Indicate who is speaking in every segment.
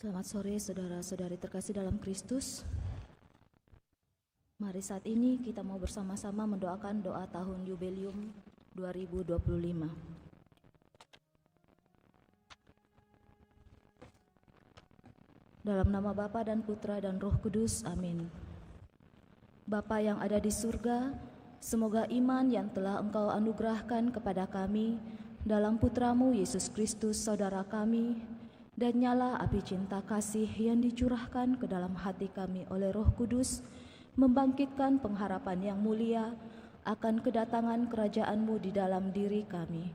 Speaker 1: Selamat sore saudara-saudari terkasih dalam Kristus. Mari saat ini kita mau bersama-sama mendoakan doa tahun Yubelium 2025. Dalam nama Bapa dan Putra dan Roh Kudus, amin. Bapa yang ada di surga, semoga iman yang telah Engkau anugerahkan kepada kami dalam Putramu Yesus Kristus saudara kami, dan nyala api cinta kasih yang dicurahkan ke dalam hati kami oleh Roh Kudus, membangkitkan pengharapan yang mulia akan kedatangan kerajaan-Mu di dalam diri kami.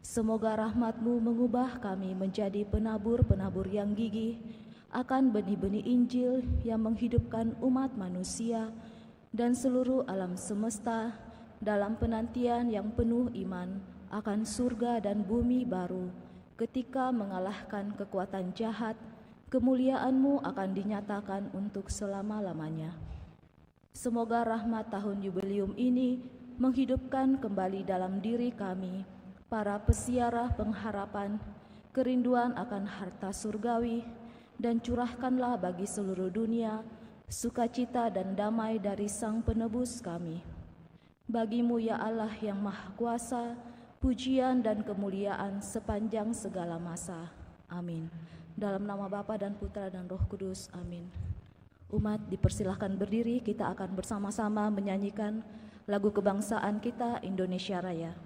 Speaker 1: Semoga rahmat-Mu mengubah kami menjadi penabur-penabur yang gigih akan benih-benih Injil yang menghidupkan umat manusia dan seluruh alam semesta dalam penantian yang penuh iman akan surga dan bumi baru. Ketika mengalahkan kekuatan jahat, kemuliaan-Mu akan dinyatakan untuk selama-lamanya. Semoga rahmat tahun Yubelium ini menghidupkan kembali dalam diri kami, para pesiarah pengharapan, kerinduan akan harta surgawi, dan curahkanlah bagi seluruh dunia sukacita dan damai dari Sang Penebus kami. Bagi-Mu ya Allah yang Maha Kuasa, pujian dan kemuliaan sepanjang segala masa. Amin. Dalam nama Bapa dan Putra dan Roh Kudus. Amin. Umat dipersilahkan berdiri, kita akan bersama-sama menyanyikan lagu kebangsaan kita, Indonesia Raya.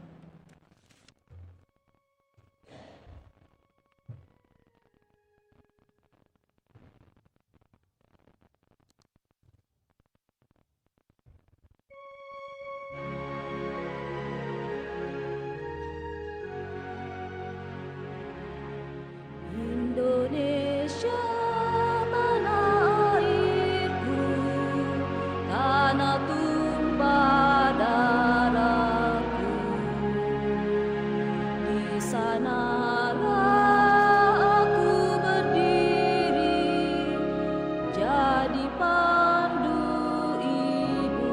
Speaker 1: Indonesia tanah airku, tanah tumpah darahku. Di sanalah aku berdiri, jadi pandu ibuku.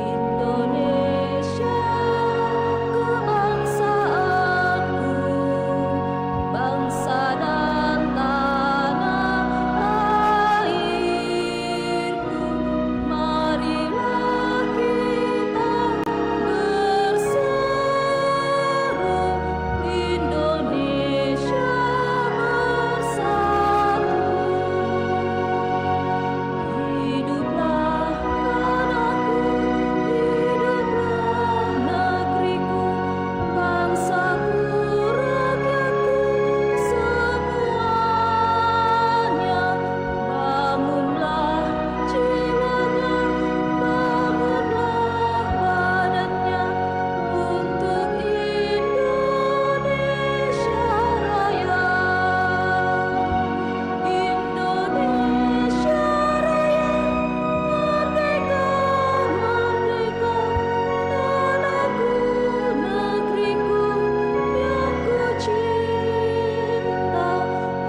Speaker 1: Indonesia kebangsaanku, bangsa dan tanah airku. Marilah kita berseru, Indonesia bersatu. Hiduplah tanahku, hiduplah negeriku, bangsaku, rakyatku semuanya. Bangunlah jiwanya, bangunlah badannya untuk Indonesia Raya. Indonesia Raya, merdeka, merdeka, tanahku, negeriku yang ku cinta.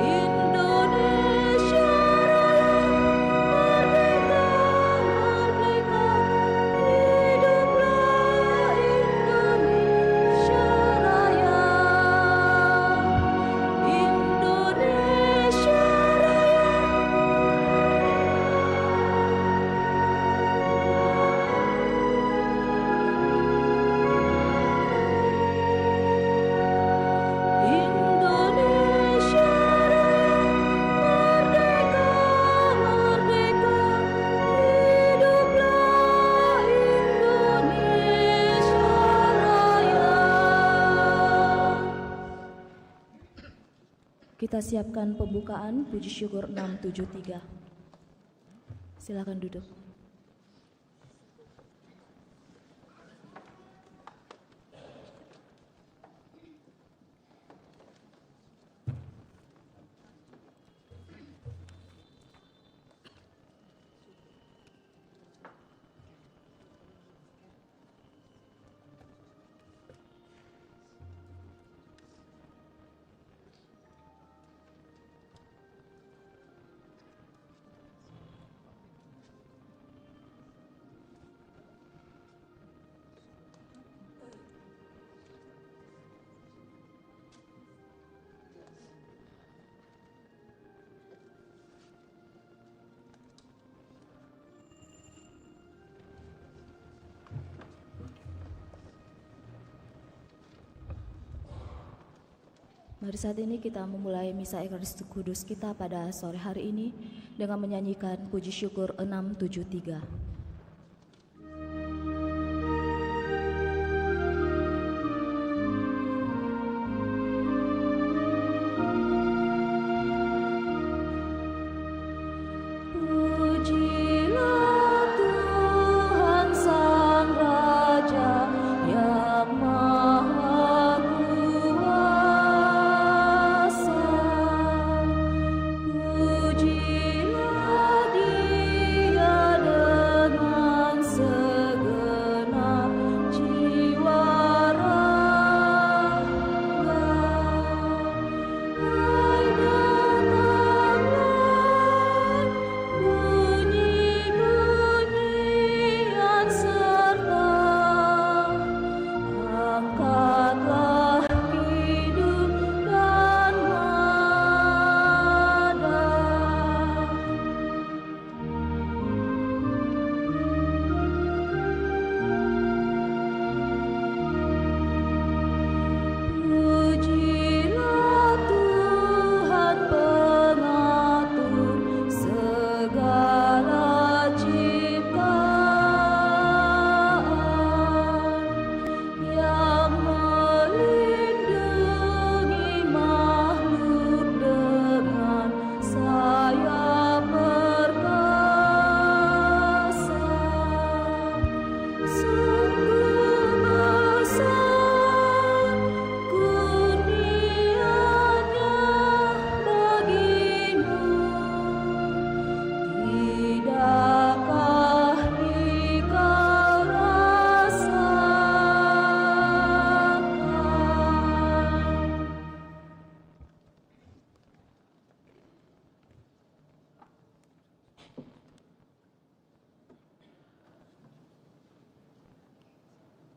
Speaker 1: Indonesia Raya, merdeka, merdeka, hiduplah Indonesia Raya. Indonesia Raya. Indonesia Raya, merdeka, merdeka, hiduplah Indonesia Raya. Kita siapkan pembukaan puji syukur 673. Silakan duduk. Mari saat ini kita memulai Misa Ekaristi Kudus kita pada sore hari ini dengan menyanyikan puji syukur 673.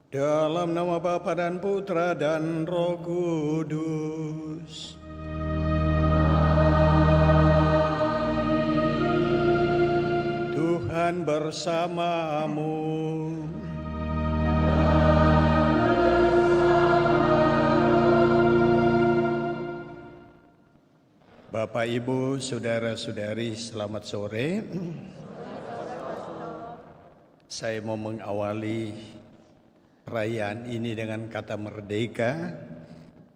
Speaker 2: Dalam nama Bapa dan Putra dan Roh Kudus. Tuhan bersamamu. Bapak, Ibu, Saudara-saudari, selamat sore. Saya mau mengawali perayaan ini dengan kata merdeka,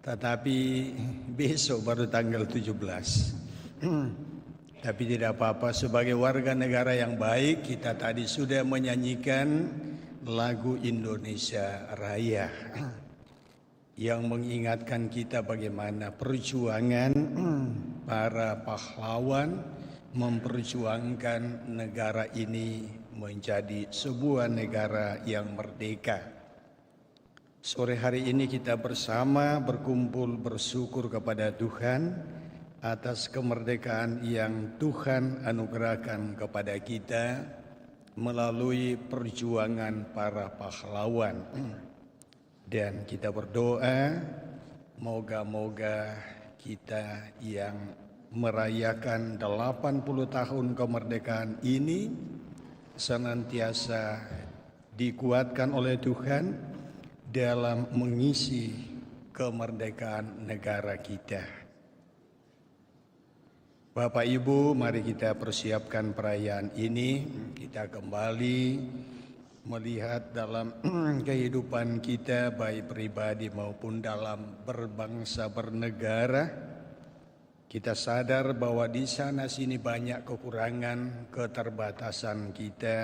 Speaker 2: tetapi besok baru tanggal 17. Tapi tidak apa-apa, sebagai warga negara yang baik, kita tadi sudah menyanyikan lagu Indonesia Raya yang mengingatkan kita bagaimana perjuangan para pahlawan memperjuangkan negara ini menjadi sebuah negara yang merdeka. Sore hari ini kita bersama berkumpul bersyukur kepada Tuhan atas kemerdekaan yang Tuhan anugerahkan kepada kita melalui perjuangan para pahlawan. Dan kita berdoa, moga-moga kita yang merayakan 80 tahun kemerdekaan ini senantiasa dikuatkan oleh Tuhan dalam mengisi kemerdekaan negara kita. Bapak Ibu, mari kita persiapkan perayaan ini. Kita kembali melihat dalam kehidupan kita baik pribadi maupun dalam berbangsa bernegara. Kita sadar bahwa di sana sini banyak kekurangan, keterbatasan kita.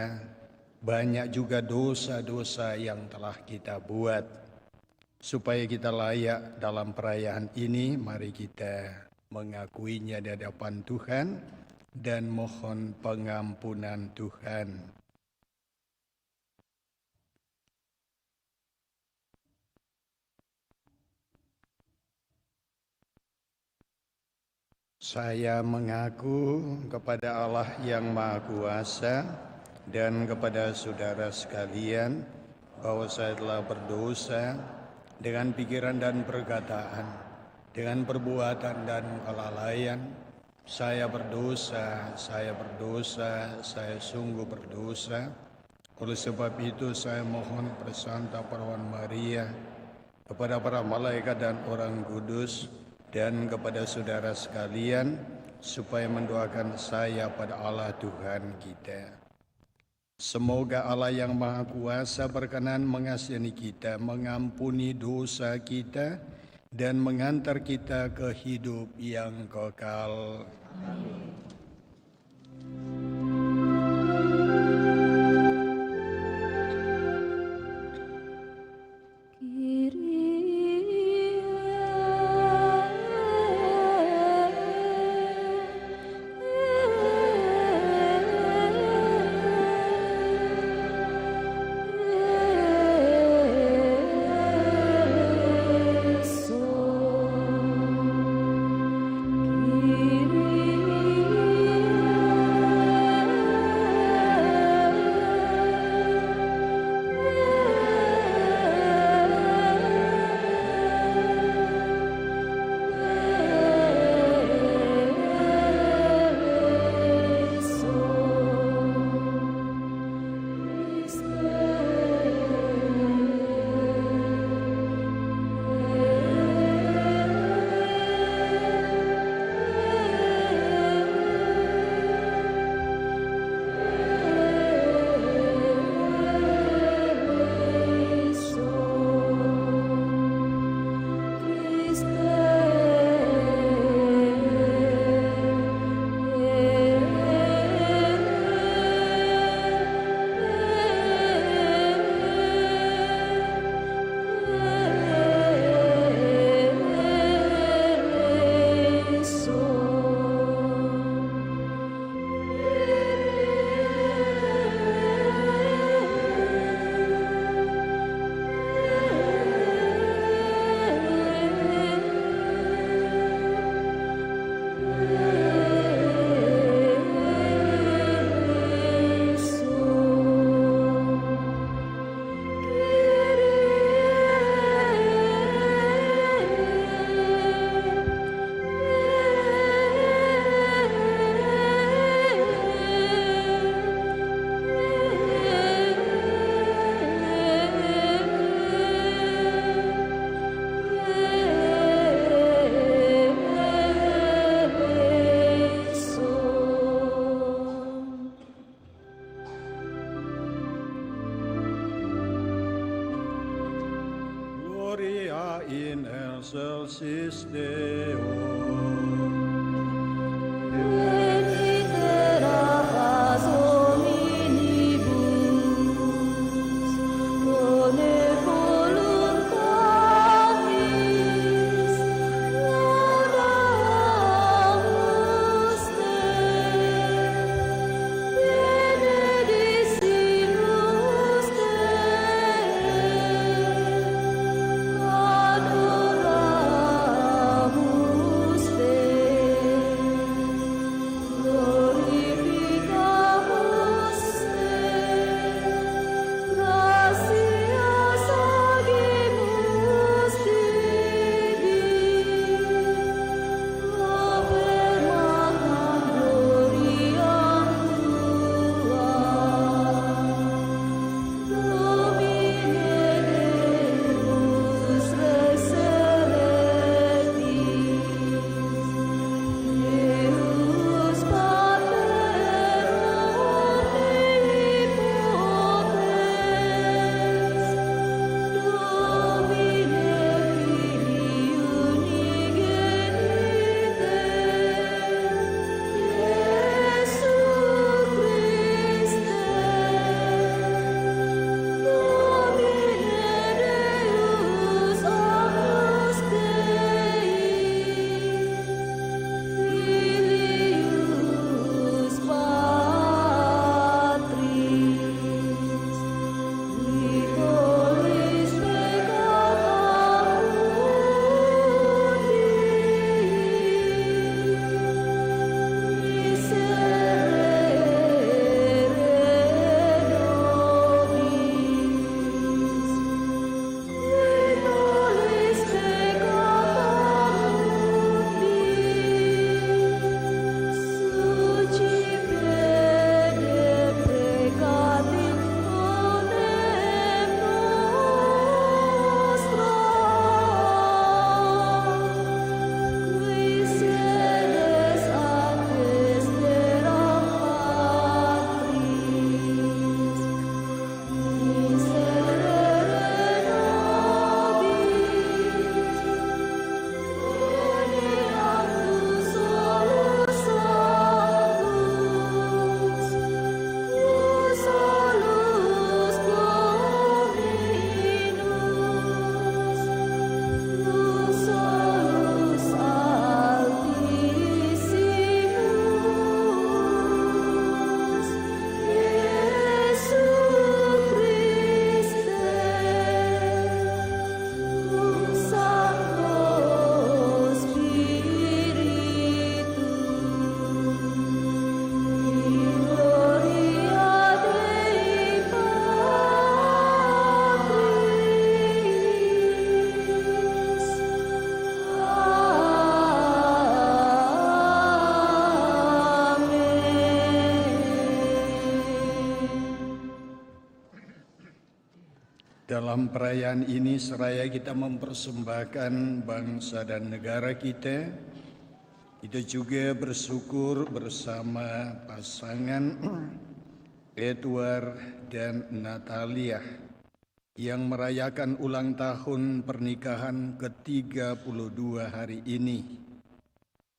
Speaker 2: Banyak juga dosa-dosa yang telah kita buat. Supaya kita layak dalam perayaan ini, mari kita mengakuinya di hadapan Tuhan dan mohon pengampunan Tuhan. Saya mengaku kepada Allah yang Maha Kuasa dan kepada saudara sekalian bahwa saya telah berdosa dengan pikiran dan perkataan, dengan perbuatan dan kelalaian. Saya berdosa, saya sungguh berdosa. Oleh sebab itu saya mohon persanta Perawan Maria kepada para malaikat dan orang kudus dan kepada saudara sekalian, supaya mendoakan saya pada Allah Tuhan kita. Semoga Allah yang Maha Kuasa berkenan mengasihani kita, mengampuni dosa kita, dan mengantar kita ke hidup yang kekal. Amin. excelsis Deo.
Speaker 3: Adoramus
Speaker 2: Dalam perayaan ini seraya kita mempersembahkan bangsa dan negara kita, kita juga bersyukur bersama pasangan Edward dan Natalia yang merayakan ulang tahun pernikahan ke-32 hari ini.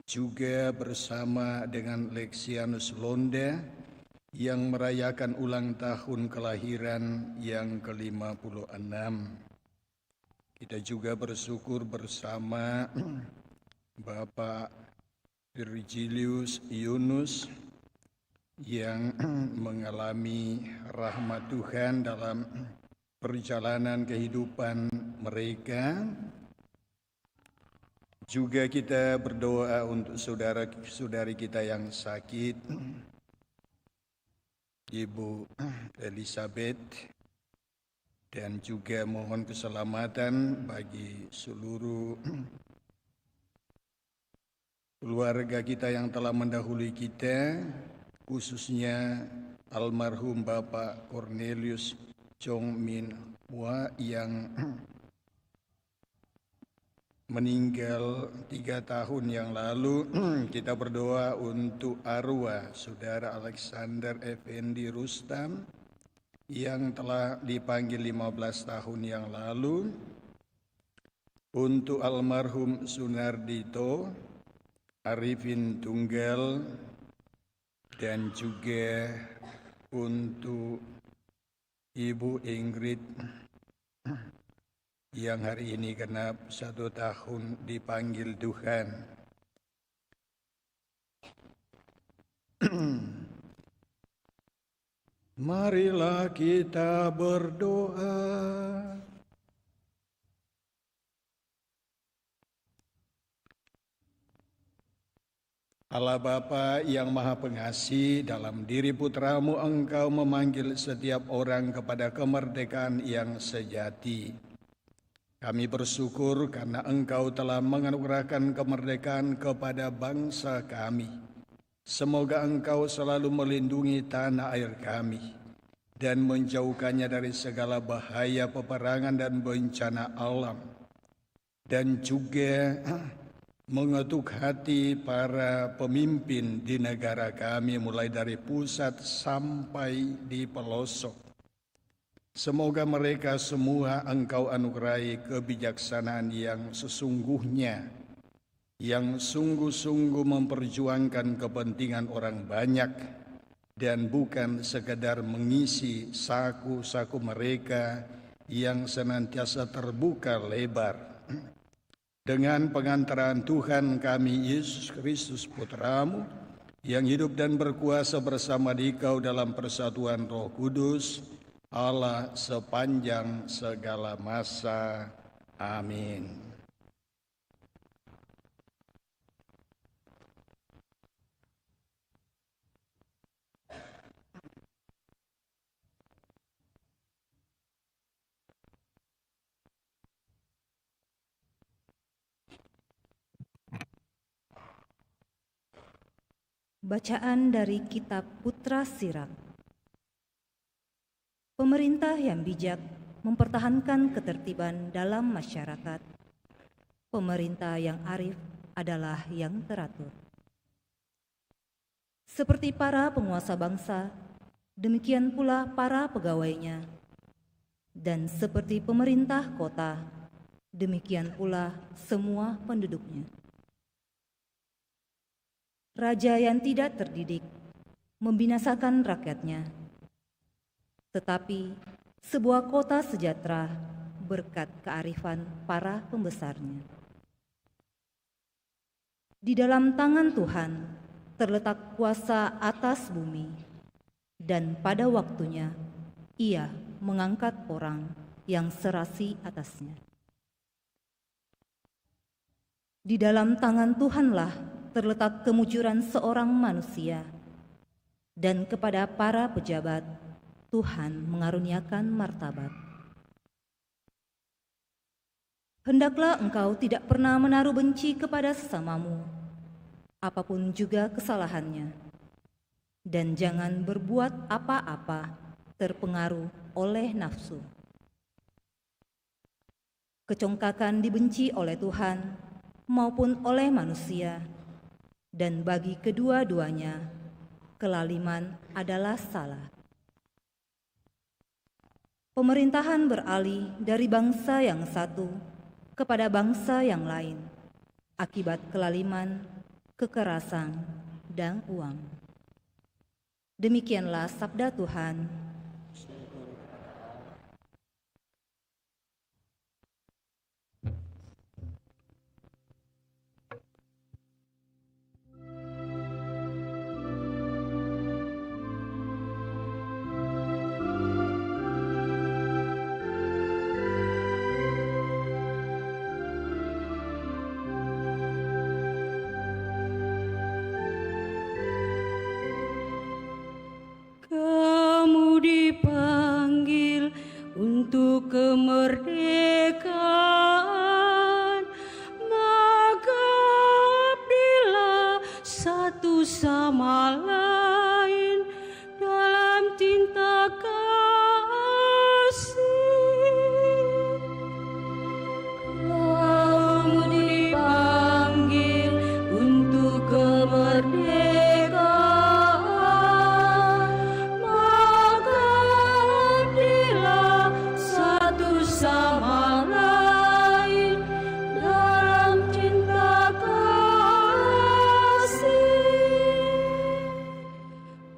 Speaker 2: Juga bersama dengan Lexianus Londa yang merayakan ulang tahun kelahiran yang ke-56. Kita juga bersyukur bersama Bapak Virgilius Yunus yang mengalami rahmat Tuhan dalam perjalanan kehidupan mereka. Juga kita berdoa untuk saudara-saudari kita yang sakit, Ibu Elizabeth, dan juga mohon keselamatan bagi seluruh keluarga kita yang telah mendahului kita, khususnya almarhum Bapak Cornelius Chong Min Hua yang meninggal 3 tahun yang lalu. Kita berdoa untuk arwah Saudara Alexander Effendi Rustam yang telah dipanggil 15 tahun yang lalu, untuk almarhum Sunardito Arifin Tunggal, dan juga untuk Ibu Ingrid yang hari ini genap 1 tahun dipanggil Tuhan. Marilah kita berdoa. Allah Bapa yang Maha Pengasih, dalam diri Putramu Engkau memanggil setiap orang kepada kemerdekaan yang sejati. Kami bersyukur karena Engkau telah menganugerahkan kemerdekaan kepada bangsa kami. Semoga Engkau selalu melindungi tanah air kami dan menjauhkannya dari segala bahaya peperangan dan bencana alam. Dan juga mengetuk hati para pemimpin di negara kami mulai dari pusat sampai di pelosok. Semoga mereka semua Engkau anugerahi kebijaksanaan yang sesungguhnya, yang sungguh-sungguh memperjuangkan kepentingan orang banyak dan bukan sekedar mengisi saku-saku mereka yang senantiasa terbuka lebar. Dengan pengantaran Tuhan kami Yesus Kristus Putramu, yang hidup dan berkuasa bersama Dikau dalam persatuan Roh Kudus, Allah sepanjang segala masa. Amin.
Speaker 3: Bacaan dari Kitab Putra Sirak. Pemerintah yang bijak mempertahankan ketertiban dalam masyarakat. Pemerintah yang arif adalah yang teratur. Seperti para penguasa bangsa, demikian pula para pegawainya. Dan seperti pemerintah kota, demikian pula semua penduduknya. Raja yang tidak terdidik membinasakan rakyatnya, tetapi sebuah kota sejahtera berkat kearifan para pembesarnya. Di dalam tangan Tuhan terletak kuasa atas bumi, dan pada waktunya Ia mengangkat orang yang serasi atasnya. Di dalam tangan Tuhanlah terletak kemujuran seorang manusia, dan kepada para pejabat Tuhan mengaruniakan martabat. Hendaklah engkau tidak pernah menaruh benci kepada sesamamu, apapun juga kesalahannya, dan jangan berbuat apa-apa terpengaruh oleh nafsu. Kecongkakan dibenci oleh Tuhan maupun oleh manusia, dan bagi kedua-duanya kelaliman adalah salah. Pemerintahan beralih dari bangsa yang satu kepada bangsa yang lain akibat kelaliman, kekerasan, dan uang. Demikianlah sabda Tuhan.
Speaker 4: Kamu dipanggil untuk kemerdekaan, maka abdilah satu sama lain dalam cinta kasih. Kamu dipanggil untuk kemerdekaan, sama lain dalam cinta kasih.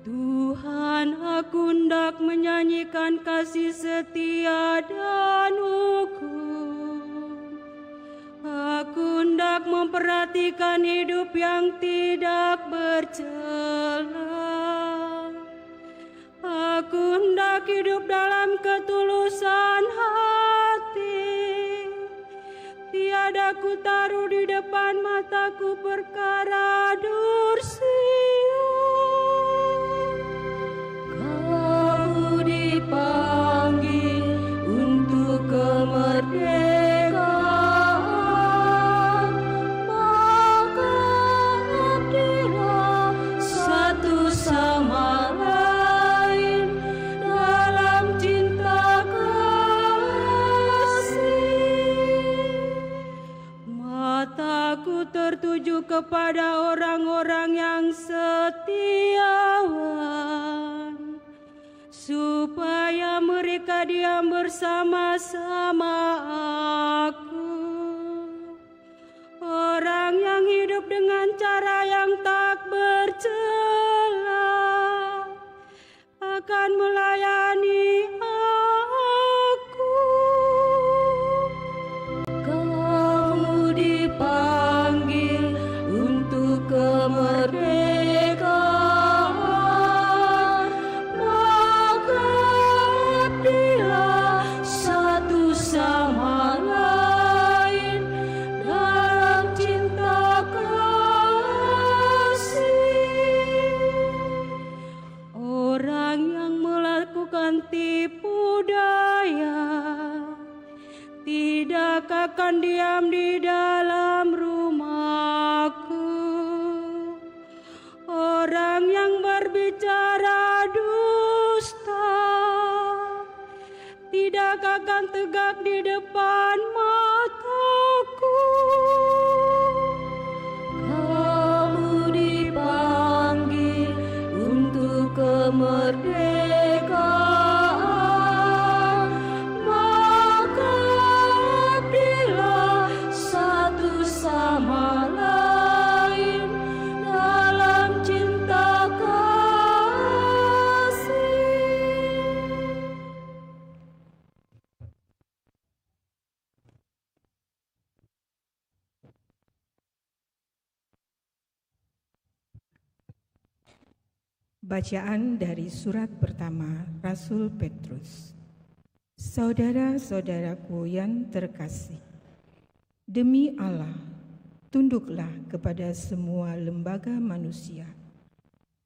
Speaker 4: Tuhan, aku hendak menyanyikan kasih setia dan hukum. Aku hendak memperhatikan hidup yang tidak bercela. Aku hendak hidup dalam ketulusan hati. Tiada ku taruh di depan mataku perkara dursia. Kau dipanggil untuk kemerdekaan, maka abdilah satu sama lain dalam cinta kasih. Mataku tertuju kepada orang-orang yang setiawan, supaya mereka diam bersama-sama aku. Orang yang hidup dengan cara yang tak bercela akan melayani aku. Kamu dipanggil untuk kemerdekaan, maka abdilah satu sama lain dalam cinta kasih. Orang yang melakukan tipu daya tidak akan diam di dalam rumahku. Orang yang berbicara dusta tidak akan tegak di depan mataku. Kamu dipanggil untuk kemerdekaan, maka abdilah satu sama lain dalam cinta kasih.
Speaker 5: Bacaan dari surat pertama Rasul Petrus. Saudara-saudaraku yang terkasih, demi Allah, tunduklah kepada semua lembaga manusia,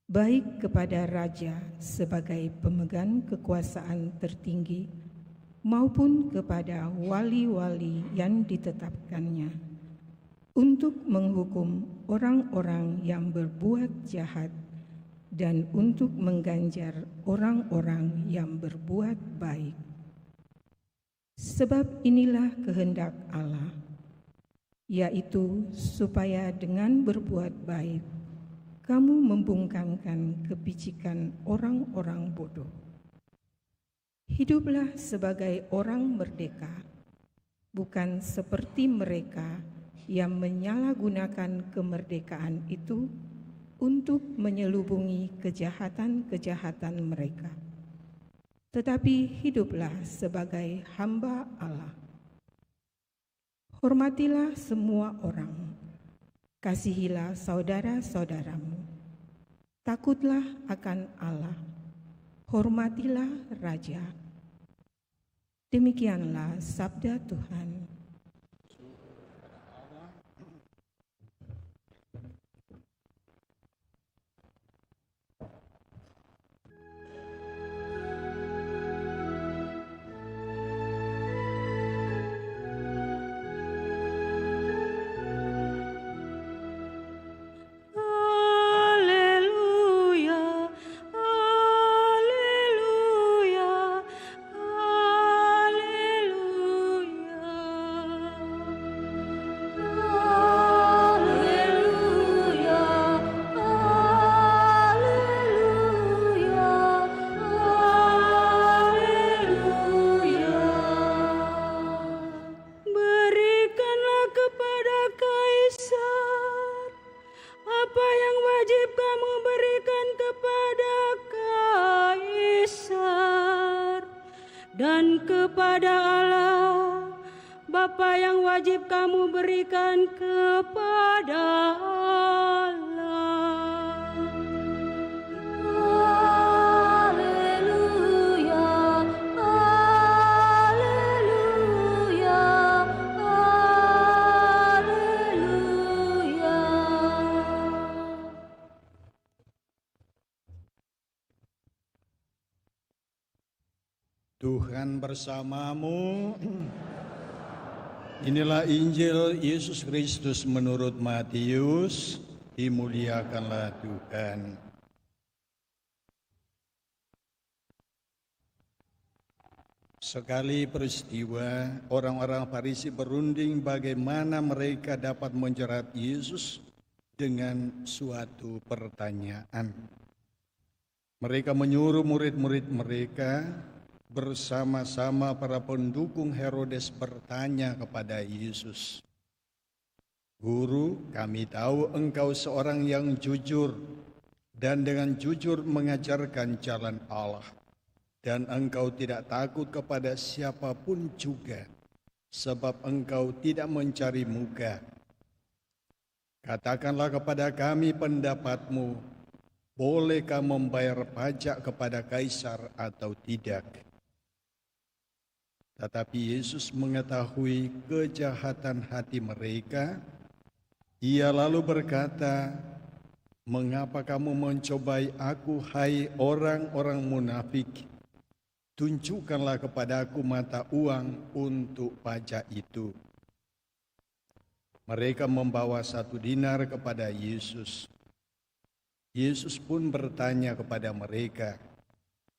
Speaker 5: baik kepada raja sebagai pemegang kekuasaan tertinggi, maupun kepada wali-wali yang ditetapkannya, untuk menghukum orang-orang yang berbuat jahat dan untuk mengganjar orang-orang yang berbuat baik. Sebab inilah kehendak Allah, yaitu supaya dengan berbuat baik kamu membungkamkan kepicikan orang-orang bodoh. Hiduplah sebagai orang merdeka, bukan seperti mereka yang menyalahgunakan kemerdekaan itu untuk menyelubungi kejahatan-kejahatan mereka. Tetapi hiduplah sebagai hamba Allah. Hormatilah semua orang, kasihilah saudara-saudaramu, takutlah akan Allah, hormatilah raja. Demikianlah sabda Tuhan.
Speaker 4: Dan kepada Allah, Bapa yang wajib kamu berikan kepada Allah.
Speaker 1: Haleluya, haleluya, haleluya.
Speaker 2: Tuhan bersamamu. Inilah Injil Yesus Kristus menurut Matius. Dimuliakanlah Tuhan. Sekali peristiwa, orang-orang Farisi berunding bagaimana mereka dapat menjerat Yesus dengan suatu pertanyaan. Mereka menyuruh murid-murid mereka bersama-sama para pendukung Herodes bertanya kepada Yesus, "Guru, kami tahu engkau seorang yang jujur dan dengan jujur mengajarkan jalan Allah, dan engkau tidak takut kepada siapapun juga, sebab engkau tidak mencari muka. Katakanlah kepada kami pendapatmu, bolehkah membayar pajak kepada Kaisar atau tidak?" Tetapi Yesus mengetahui kejahatan hati mereka. Ia lalu berkata, "Mengapa kamu mencobai aku, hai orang-orang munafik? Tunjukkanlah kepadaku mata uang untuk pajak itu." Mereka membawa 1 dinar kepada Yesus. Yesus pun bertanya kepada mereka,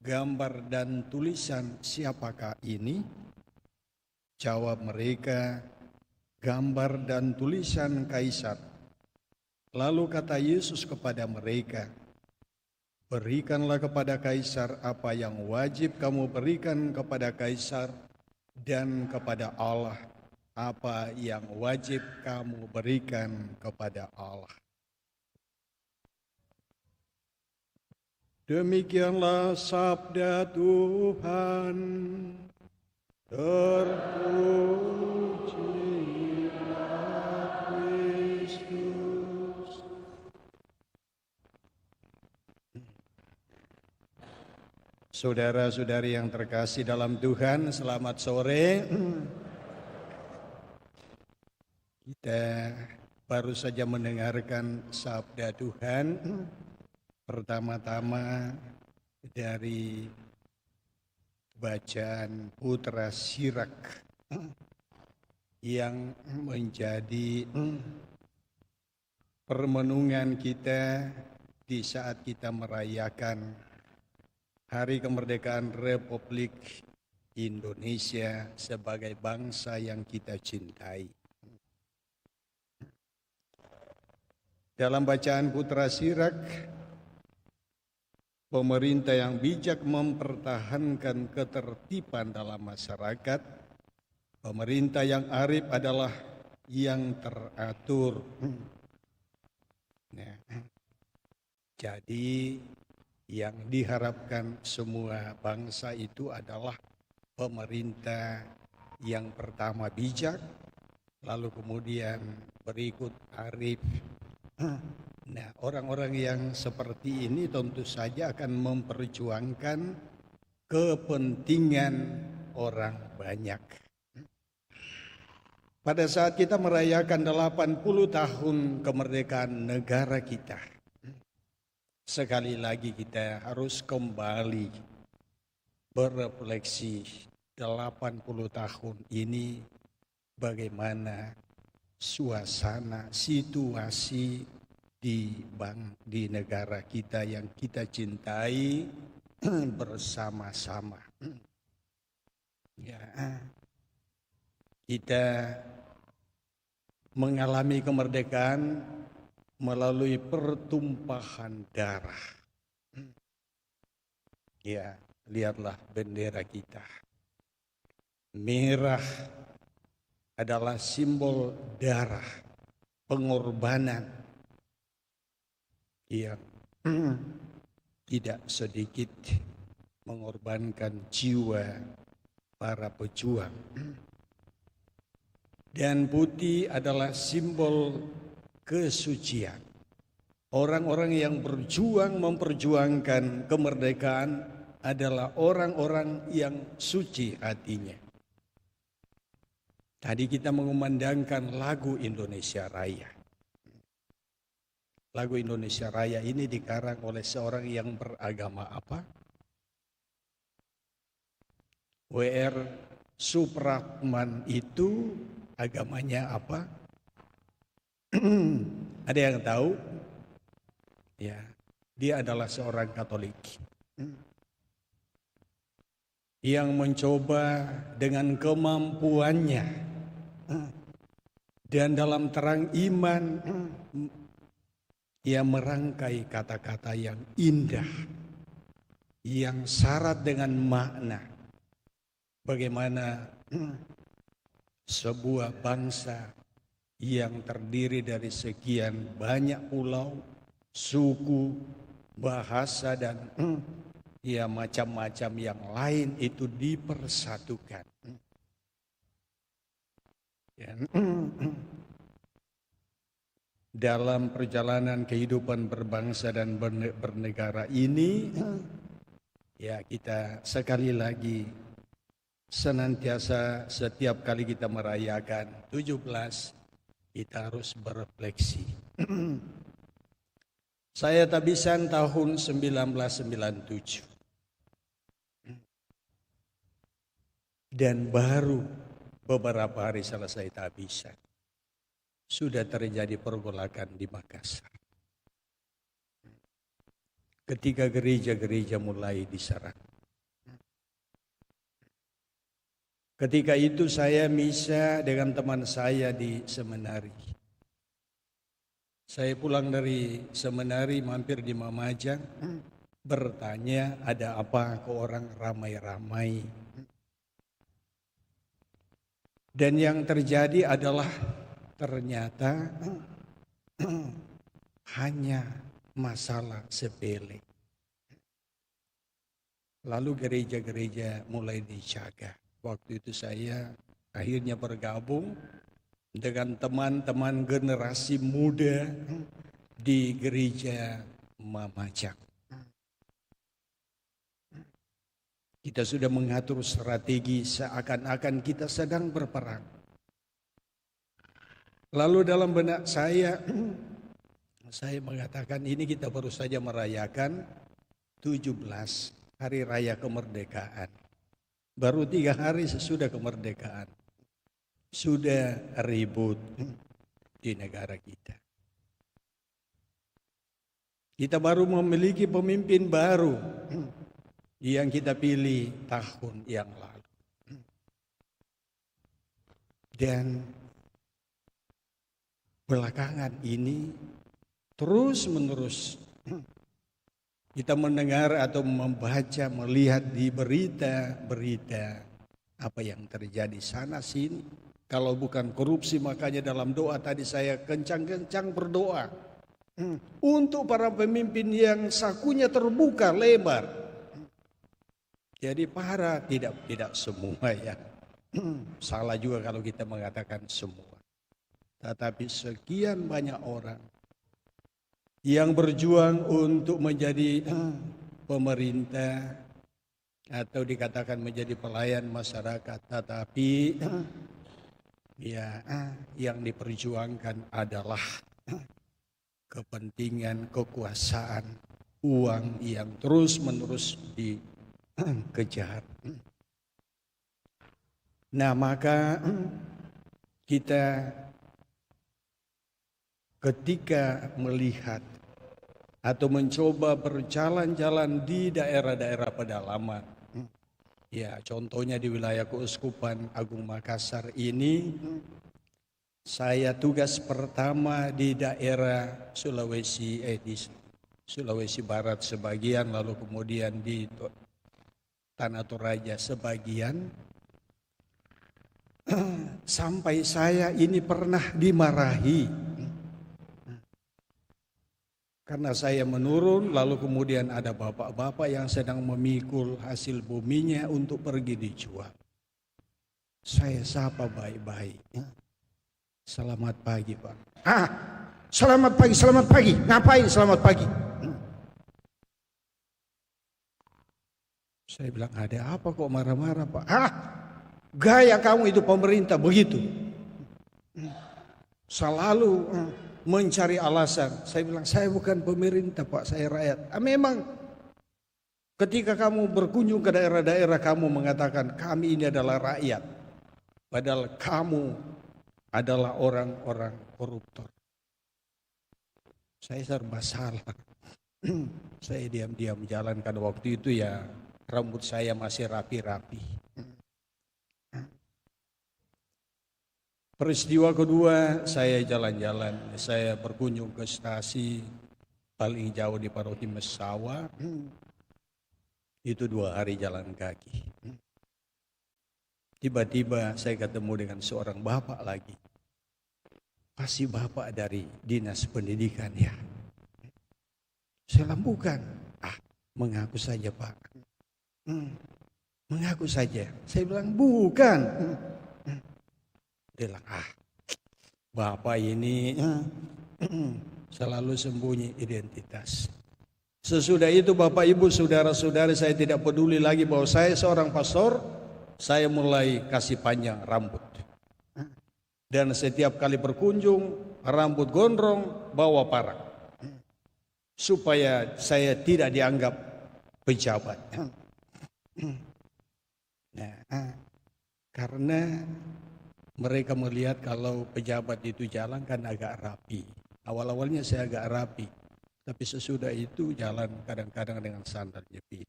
Speaker 2: "Gambar dan tulisan siapakah ini?" Jawab mereka, "Gambar dan tulisan Kaisar." Lalu kata Yesus kepada mereka, "Berikanlah kepada Kaisar apa yang wajib kamu berikan kepada Kaisar, dan kepada Allah apa yang wajib kamu berikan kepada Allah." Demikianlah sabda Tuhan. Terpujilah Kristus. Saudara-saudari yang terkasih dalam Tuhan, selamat sore. Kita baru saja mendengarkan sabda Tuhan. Pertama-tama dari bacaan Putra Sirak yang menjadi permenungan kita di saat kita merayakan Hari Kemerdekaan Republik Indonesia sebagai bangsa yang kita cintai. Dalam bacaan Putra Sirak, pemerintah yang bijak mempertahankan ketertiban dalam masyarakat, pemerintah yang arif adalah yang teratur. Nah, jadi yang diharapkan semua bangsa itu adalah pemerintah yang pertama bijak, lalu kemudian berikut arif. Nah, orang-orang yang seperti ini tentu saja akan memperjuangkan kepentingan orang banyak. Pada saat kita merayakan 80 tahun kemerdekaan negara kita, sekali lagi kita harus kembali berefleksi 80 tahun ini bagaimana suasana, situasi di negara kita yang kita cintai bersama-sama. Ya, kita mengalami kemerdekaan melalui pertumpahan darah. Ya, lihatlah bendera kita. Merah adalah simbol darah, pengorbanan yang tidak sedikit mengorbankan jiwa para pejuang. Dan putih adalah simbol kesucian. Orang-orang yang berjuang memperjuangkan kemerdekaan adalah orang-orang yang suci hatinya. Tadi kita mengumandangkan lagu Indonesia Raya. Lagu Indonesia Raya ini dikarang oleh seorang yang beragama apa? W.R. Supratman itu agamanya apa? Ada yang tahu? Ya, dia adalah seorang Katolik yang mencoba dengan kemampuannya dan dalam terang iman ia merangkai kata-kata yang indah, yang syarat dengan makna. Bagaimana sebuah bangsa yang terdiri dari sekian banyak pulau, suku, bahasa dan ya macam-macam yang lain itu dipersatukan. Dalam perjalanan kehidupan berbangsa dan bernegara ini, ya kita sekali lagi senantiasa setiap kali kita merayakan 17, kita harus berefleksi. Saya tabisan tahun 1997. Dan baru beberapa hari selesai tabisan, sudah terjadi pergolakan di Makassar. Ketika gereja-gereja mulai diserang. Ketika itu saya misa dengan teman saya di seminari. Saya pulang dari seminari mampir di Mamajang, bertanya ada apa ke orang ramai-ramai. Dan yang terjadi adalah ternyata hanya masalah sepele. Lalu gereja-gereja mulai dijaga. Waktu itu saya akhirnya bergabung dengan teman-teman generasi muda di gereja Mamajang. Kita sudah mengatur strategi seakan-akan kita sedang berperang. Lalu dalam benak saya mengatakan ini kita baru saja merayakan 17 hari raya kemerdekaan. Baru 3 hari sesudah kemerdekaan. Sudah ribut di negara kita. Kita baru memiliki pemimpin baru yang kita pilih tahun yang lalu. Dan belakangan ini terus-menerus kita mendengar atau membaca, melihat di berita-berita apa yang terjadi sana sini. Kalau bukan korupsi, makanya dalam doa tadi saya kencang-kencang berdoa untuk para pemimpin yang sakunya terbuka lebar. Jadi para tidak semua ya. Salah juga kalau kita mengatakan semua. Tetapi sekian banyak orang yang berjuang untuk menjadi pemerintah atau dikatakan menjadi pelayan masyarakat, tetapi ya yang diperjuangkan adalah kepentingan, kekuasaan, uang yang terus-menerus dikejar. Nah, maka kita ketika melihat atau mencoba berjalan-jalan di daerah-daerah pedalaman, ya contohnya di wilayah Keuskupan Agung Makassar ini, saya tugas pertama di daerah di Sulawesi Barat sebagian, lalu kemudian di Tanah Toraja sebagian. Sampai saya ini pernah dimarahi karena saya menurun, lalu kemudian ada bapak-bapak yang sedang memikul hasil buminya untuk pergi dijual. Saya sapa baik-baik. Selamat pagi, Pak. Selamat pagi. Ngapain selamat pagi? Saya bilang, ada apa kok marah-marah, Pak? Gaya kamu itu pemerintah begitu. Selalu mencari alasan. Saya bilang, saya bukan pemerintah, Pak, saya rakyat. Memang ketika kamu berkunjung ke daerah-daerah, kamu mengatakan kami ini adalah rakyat, padahal kamu adalah orang-orang koruptor. Saya serba salah. Saya diam-diam jalan, karena waktu itu ya rambut saya masih rapi-rapi. Peristiwa kedua, saya jalan-jalan, saya berkunjung ke stasi paling jauh di Paroki Messawa, itu 2 hari jalan kaki. Tiba-tiba saya ketemu dengan seorang bapak lagi, pasti bapak dari dinas pendidikan ya. Saya bilang, bukan, mengaku saja Pak, mengaku saja. Saya bilang, bukan. Dia bilang, bapak ini selalu sembunyi identitas. Sesudah itu Bapak Ibu saudara-saudari, saya tidak peduli lagi bahwa saya seorang pastor. Saya mulai kasih panjang rambut. Dan setiap kali berkunjung, rambut gondrong, bawa parang. Supaya saya tidak dianggap pejabat. Nah, karena mereka melihat kalau pejabat itu jalan kan agak rapi. Awal-awalnya saya agak rapi, tapi sesudah itu jalan kadang-kadang dengan sandal jepit.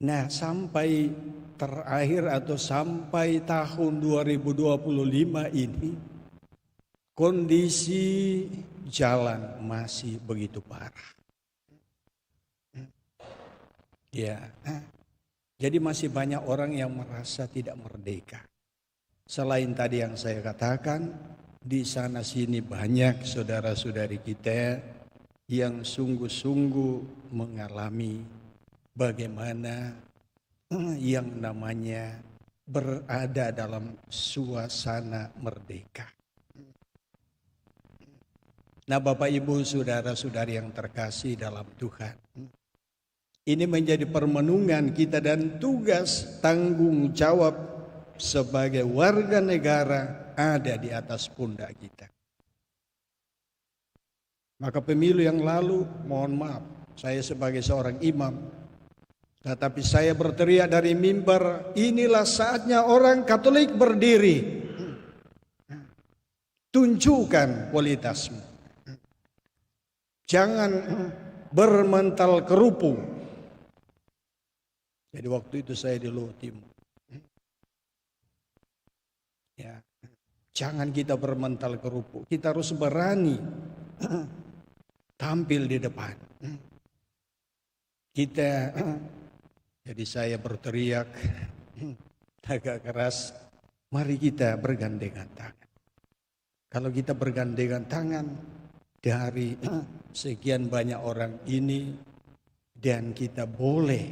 Speaker 2: Nah, sampai terakhir atau sampai tahun 2025 ini, kondisi jalan masih begitu parah. Ya. Jadi masih banyak orang yang merasa tidak merdeka. Selain tadi yang saya katakan, di sana sini banyak saudara-saudari kita yang sungguh-sungguh mengalami bagaimana yang namanya berada dalam suasana merdeka. Nah, Bapak Ibu saudara-saudari yang terkasih dalam Tuhan, ini menjadi permenungan kita dan tugas tanggung jawab sebagai warga negara ada di atas pundak kita. Maka pemilu yang lalu, mohon maaf, saya sebagai seorang imam, tetapi saya berteriak dari mimbar, inilah saatnya orang Katolik berdiri. Tunjukkan kualitasmu. Jangan bermental kerupuk. Jadi waktu itu saya di Luhut Timur. Ya, jangan kita bermental kerupuk. Kita harus berani tampil di depan. Kita, jadi saya berteriak agak keras, mari kita bergandengan tangan. Kalau kita bergandengan tangan dari sekian banyak orang ini, dan kita boleh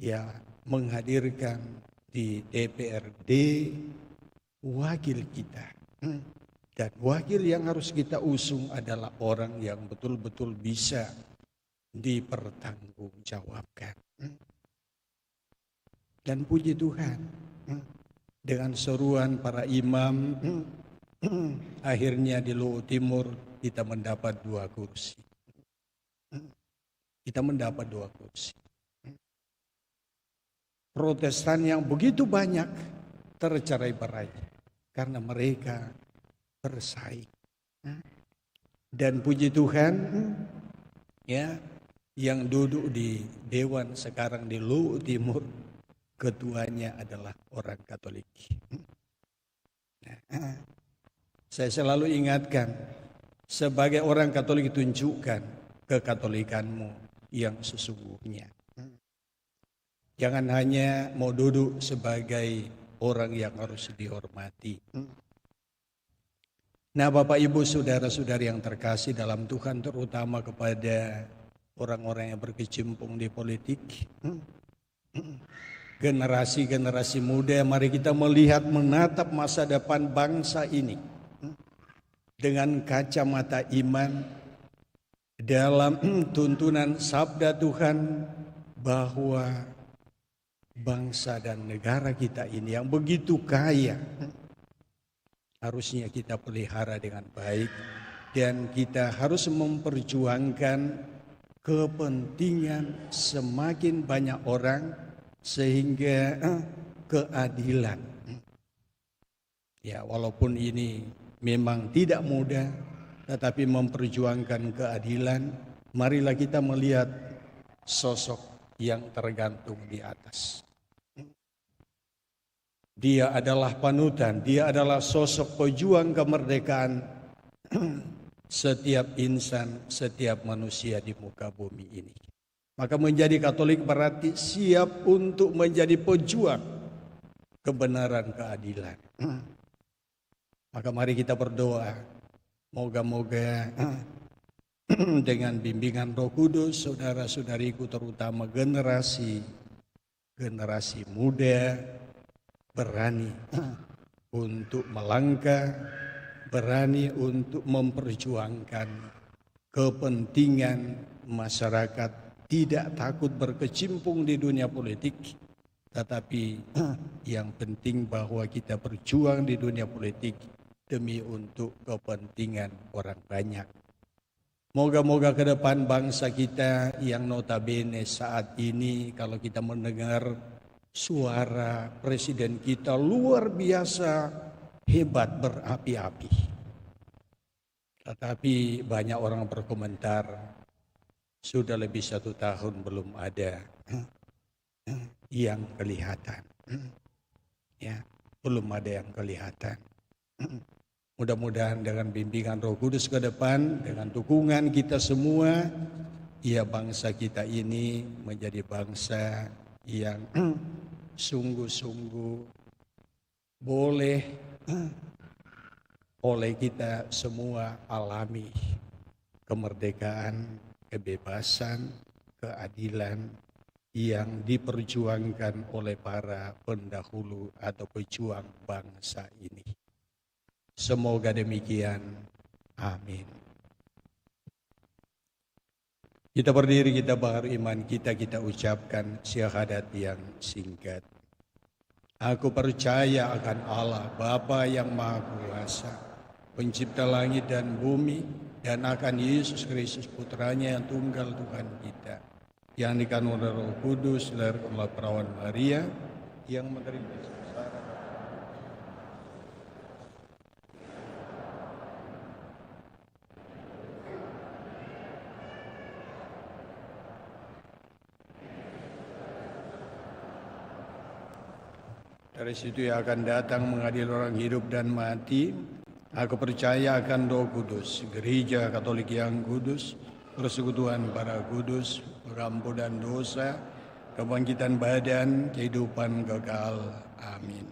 Speaker 2: ya menghadirkan di DPRD wakil kita. Dan wakil yang harus kita usung adalah orang yang betul-betul bisa dipertanggungjawabkan. Dan puji Tuhan, dengan seruan para imam, akhirnya di Luwu Timur kita mendapat 2 kursi. Kita mendapat 2 kursi. Protestan yang begitu banyak tercerai-berai karena mereka bersaing. Dan puji Tuhan, ya, yang duduk di dewan sekarang di Luwu Timur, ketuanya adalah orang Katolik. Saya selalu ingatkan, sebagai orang Katolik tunjukkan kekatolikanmu yang sesungguhnya. Jangan hanya mau duduk sebagai orang yang harus dihormati. Nah, Bapak Ibu saudara-saudari yang terkasih dalam Tuhan, terutama kepada orang-orang yang berkecimpung di politik, generasi-generasi muda, mari kita melihat menatap masa depan bangsa ini dengan kacamata iman dalam tuntunan sabda Tuhan bahwa bangsa dan negara kita ini yang begitu kaya harusnya kita pelihara dengan baik, dan kita harus memperjuangkan kepentingan semakin banyak orang sehingga keadilan. Ya, walaupun ini memang tidak mudah, tetapi memperjuangkan keadilan, marilah kita melihat sosok yang tergantung di atas. Dia adalah panutan, dia adalah sosok pejuang kemerdekaan setiap insan, setiap manusia di muka bumi ini. Maka menjadi Katolik berarti siap untuk menjadi pejuang kebenaran, keadilan. Maka mari kita berdoa, moga-moga dengan bimbingan Roh Kudus, saudara-saudariku terutama generasi muda berani untuk melangkah, berani untuk memperjuangkan kepentingan masyarakat, tidak takut berkecimpung di dunia politik, tetapi yang penting bahwa kita berjuang di dunia politik demi untuk kepentingan orang banyak. Moga-moga ke depan bangsa kita yang notabene saat ini kalau kita mendengar suara presiden kita luar biasa hebat, berapi-api. Tetapi banyak orang berkomentar, sudah lebih 1 tahun belum ada yang kelihatan. Ya, belum ada yang kelihatan. Mudah-mudahan dengan bimbingan Roh Kudus ke depan, dengan dukungan kita semua, ya bangsa kita ini menjadi bangsa yang sungguh-sungguh boleh oleh kita semua alami kemerdekaan, kebebasan, keadilan yang diperjuangkan oleh para pendahulu atau pejuang bangsa ini. Semoga demikian. Amin. Kita berdiri, kita baharu iman kita ucapkan syahadat yang singkat. Aku percaya akan Allah, Bapa yang Maha Kuasa, pencipta langit dan bumi, dan akan Yesus Kristus putranya yang tunggal Tuhan kita, yang dikandung oleh Roh Kudus, lahir oleh perawan Maria, yang menderita sengsara Dari situ ia akan datang mengadili orang hidup dan mati. Aku percaya akan Roh Kudus, Gereja Katolik yang kudus, persekutuan para kudus, pengampunan dosa, kebangkitan badan, kehidupan kekal. Amin.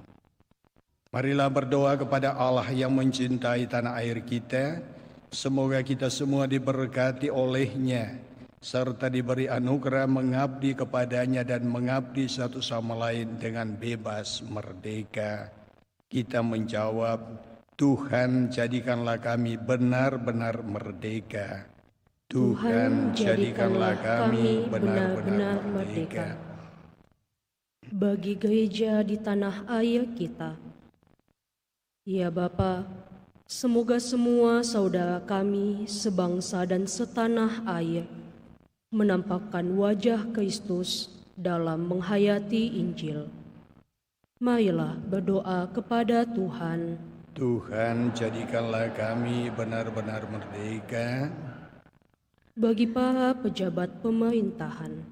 Speaker 2: Marilah berdoa kepada Allah yang mencintai tanah air kita. Semoga kita semua diberkati oleh-Nya, serta diberi anugerah mengabdi kepadanya dan mengabdi satu sama lain dengan bebas merdeka. Kita menjawab, Tuhan jadikanlah kami benar-benar merdeka. Tuhan jadikanlah kami benar-benar merdeka.
Speaker 4: Bagi gereja di tanah air kita, ya Bapa, semoga semua saudara kami sebangsa dan setanah air menampakkan wajah Kristus dalam menghayati Injil. Marilah berdoa kepada Tuhan.
Speaker 2: Tuhan jadikanlah kami benar-benar merdeka.
Speaker 4: Bagi para pejabat pemerintahan,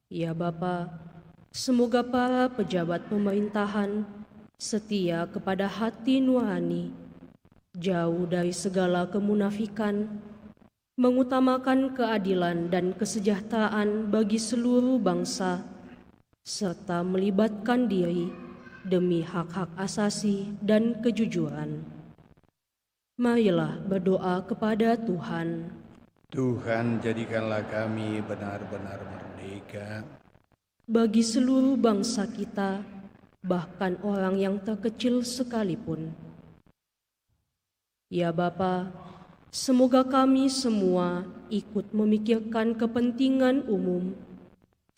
Speaker 4: ya Bapa, semoga para pejabat pemerintahan setia kepada hati nurani, jauh dari segala kemunafikan, mengutamakan keadilan dan kesejahteraan bagi seluruh bangsa, serta melibatkan diri demi hak-hak asasi dan kejujuran. Marilah berdoa kepada Tuhan.
Speaker 2: Tuhan jadikanlah kami benar-benar merdeka.
Speaker 4: Bagi seluruh bangsa kita, bahkan orang yang terkecil sekalipun. Ya Bapa, semoga kami semua ikut memikirkan kepentingan umum,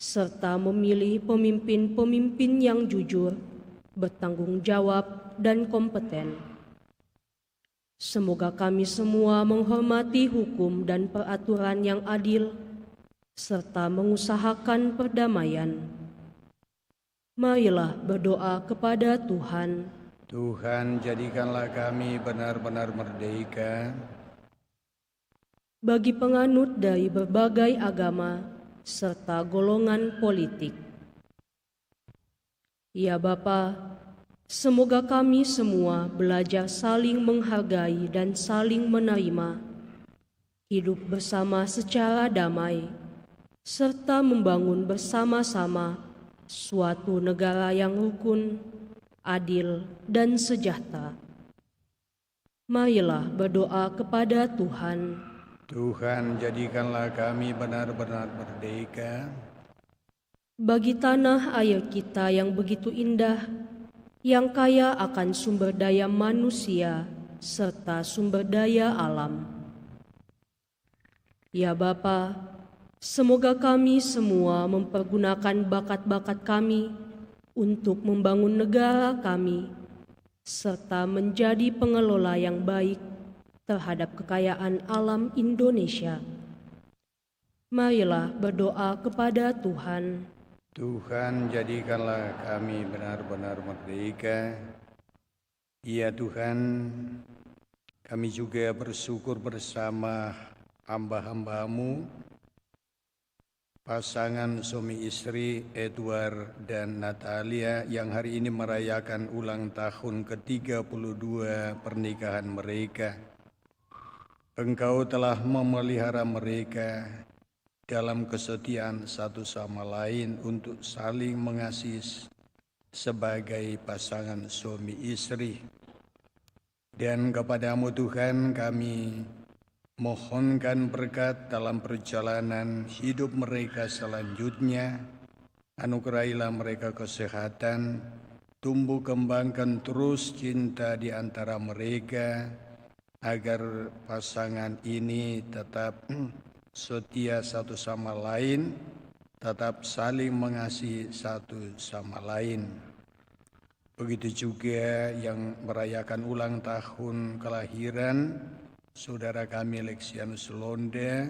Speaker 4: serta memilih pemimpin-pemimpin yang jujur, bertanggung jawab, dan kompeten. Semoga kami semua menghormati hukum dan peraturan yang adil, serta mengusahakan perdamaian. Marilah berdoa kepada Tuhan.
Speaker 2: Tuhan jadikanlah kami benar-benar merdeka.
Speaker 4: Bagi penganut dari berbagai agama serta golongan politik, ya Bapa, semoga kami semua belajar saling menghargai dan saling menerima, hidup bersama secara damai, serta membangun bersama-sama suatu negara yang rukun, adil, dan sejahtera. Marilah berdoa kepada Tuhan.
Speaker 2: Tuhan jadikanlah kami benar-benar merdeka.
Speaker 4: Bagi tanah air kita yang begitu indah, yang kaya akan sumber daya manusia serta sumber daya alam. Ya Bapa, semoga kami semua mempergunakan bakat-bakat kami untuk membangun negara kami, serta menjadi pengelola yang baik terhadap kekayaan alam Indonesia. Marilah berdoa kepada Tuhan.
Speaker 2: Tuhan jadikanlah kami benar-benar merdeka. Ya Tuhan, kami juga bersyukur bersama hamba-hamba-Mu, pasangan suami istri Edward dan Natalia yang hari ini merayakan ulang tahun ke-32 pernikahan mereka. Engkau telah memelihara mereka dalam kesetiaan satu sama lain untuk saling mengasihi sebagai pasangan suami istri. Dan kepadamu Tuhan kami mohonkan berkat dalam perjalanan hidup mereka selanjutnya. Anugerailah mereka kesehatan, tumbuh kembangkan terus cinta di antara mereka, agar pasangan ini tetap setia satu sama lain, tetap saling mengasihi satu sama lain. Begitu juga yang merayakan ulang tahun kelahiran saudara kami Lexianus Londe.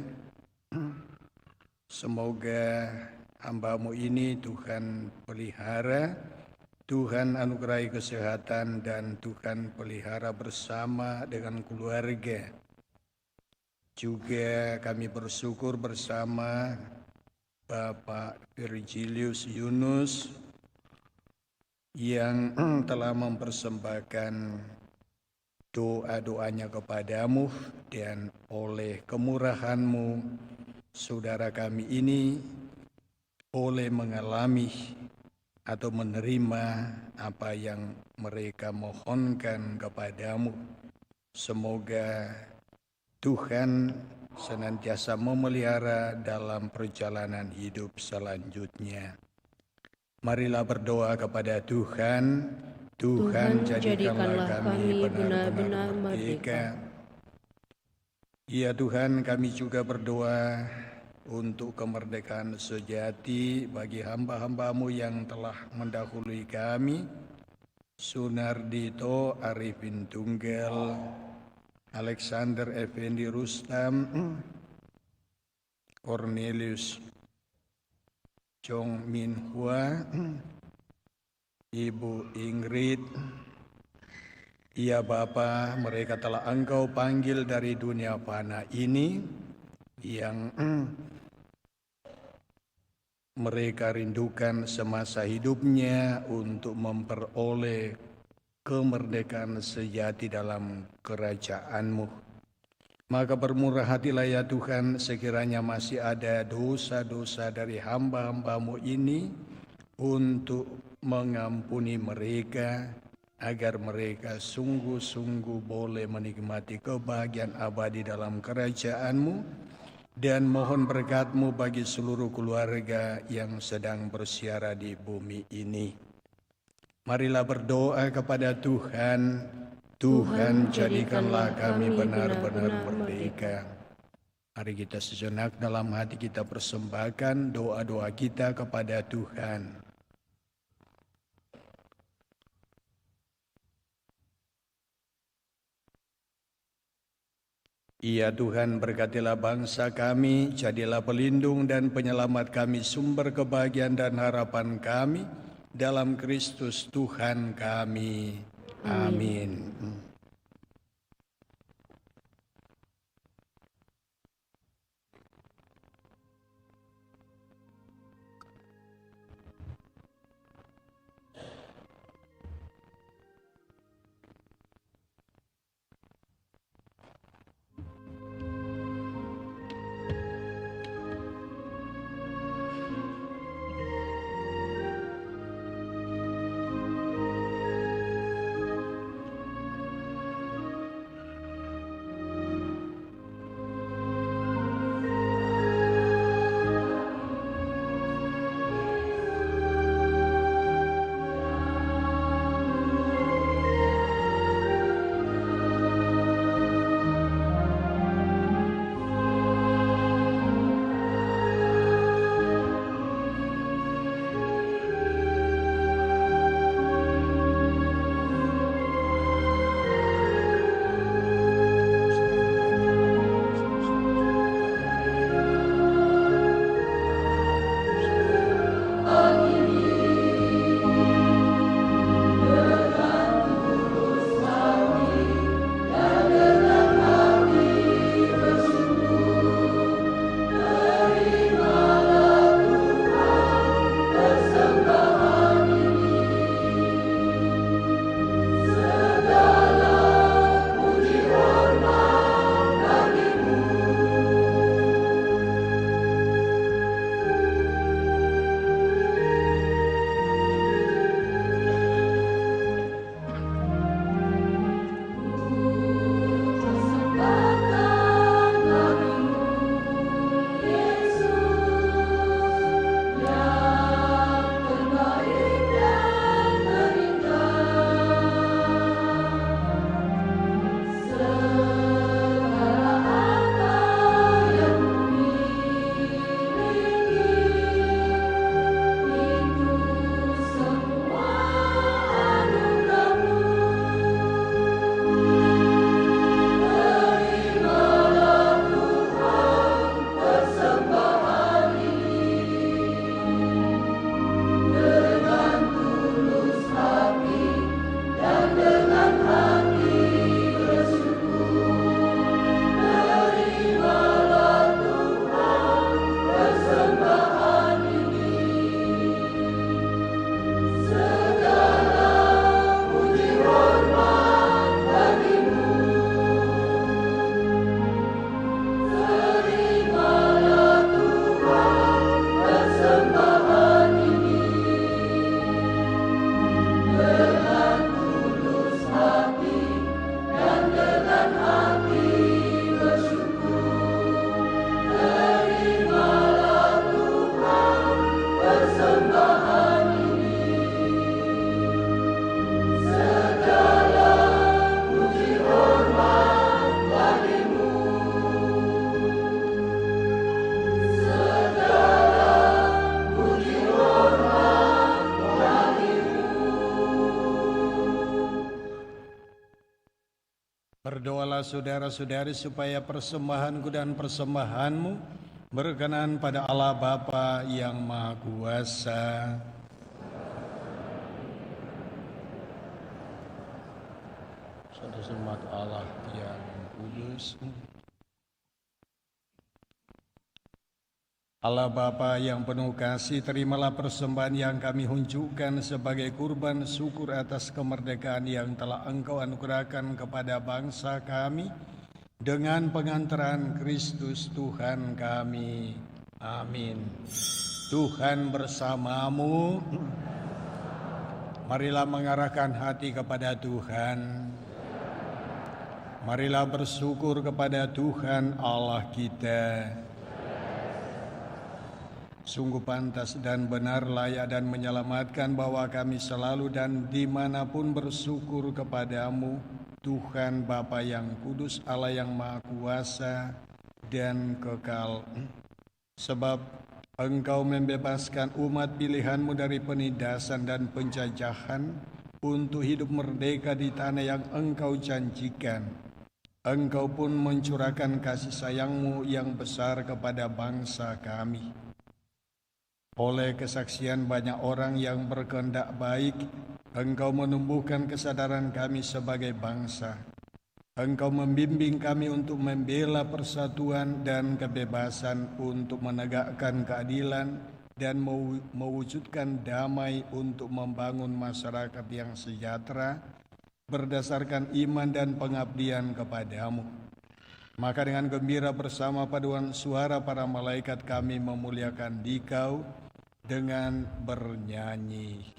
Speaker 2: Semoga hamba-Mu ini Tuhan pelihara, Tuhan anugerahi kesehatan, dan Tuhan pelihara bersama dengan keluarga. Juga kami bersyukur bersama Bapak Virgilius Yunus yang telah mempersembahkan doa-doanya kepadamu, dan oleh kemurahan-Mu saudara kami ini boleh mengalami atau menerima apa yang mereka mohonkan kepadamu. Semoga Tuhan senantiasa memelihara dalam perjalanan hidup selanjutnya. Marilah berdoa kepada Tuhan. Tuhan, jadikanlah kami benar-benar merdeka. Ya Tuhan, kami juga berdoa untuk kemerdekaan sejati bagi hamba-hamba-Mu yang telah mendahului kami, Sunardito Arifin Tunggal, Alexander Effendi Rustam, Cornelius Chong Min Hua, Ibu Ingrid. Ya Bapa, mereka telah Engkau panggil dari dunia fana ini, yang mereka rindukan semasa hidupnya untuk memperoleh kemerdekaan sejati dalam kerajaan-Mu. Maka bermurah hatilah ya Tuhan, sekiranya masih ada dosa-dosa dari hamba-hamba-Mu ini, untuk mengampuni mereka, agar mereka sungguh-sungguh boleh menikmati kebahagiaan abadi dalam kerajaan-Mu, dan mohon berkat-Mu bagi seluruh keluarga yang sedang bersiara di bumi ini. Marilah berdoa kepada Tuhan. Tuhan, jadikanlah kami benar-benar merdeka. Mari kita sejenak dalam hati kita persembahkan doa-doa kita kepada Tuhan. Ya Tuhan, berkatilah bangsa kami, jadilah pelindung dan penyelamat kami, sumber kebahagiaan dan harapan kami, dalam Kristus Tuhan kami. Amin. saudara-saudari supaya persembahanku dan persembahanmu berkenan pada Allah Bapa yang Maha Kuasa. Sembah Allah yang kudus. Allah Bapa yang penuh kasih, terimalah persembahan yang kami hunjukkan sebagai kurban syukur atas kemerdekaan yang telah Engkau anugerahkan kepada bangsa kami dengan pengantaran Kristus Tuhan kami. Amin. Tuhan bersamamu. Marilah mengarahkan hati kepada Tuhan. Marilah bersyukur kepada Tuhan Allah kita. Sungguh pantas dan benar, layak dan menyelamatkan bahwa kami selalu dan dimanapun bersyukur kepadamu, Tuhan Bapa yang kudus, Allah yang Maha Kuasa dan kekal. Sebab Engkau membebaskan umat pilihanmu dari penindasan dan penjajahan untuk hidup merdeka di tanah yang Engkau janjikan. Engkau pun mencurahkan kasih sayang-Mu yang besar kepada bangsa kami. Oleh kesaksian banyak orang yang berkehendak baik, Engkau menumbuhkan kesadaran kami sebagai bangsa. Engkau membimbing kami untuk membela persatuan dan kebebasan, untuk menegakkan keadilan dan mewujudkan damai, untuk membangun masyarakat yang sejahtera berdasarkan iman dan pengabdian kepadamu. Maka dengan gembira bersama paduan suara para malaikat kami memuliakan Dikau dengan bernyanyi.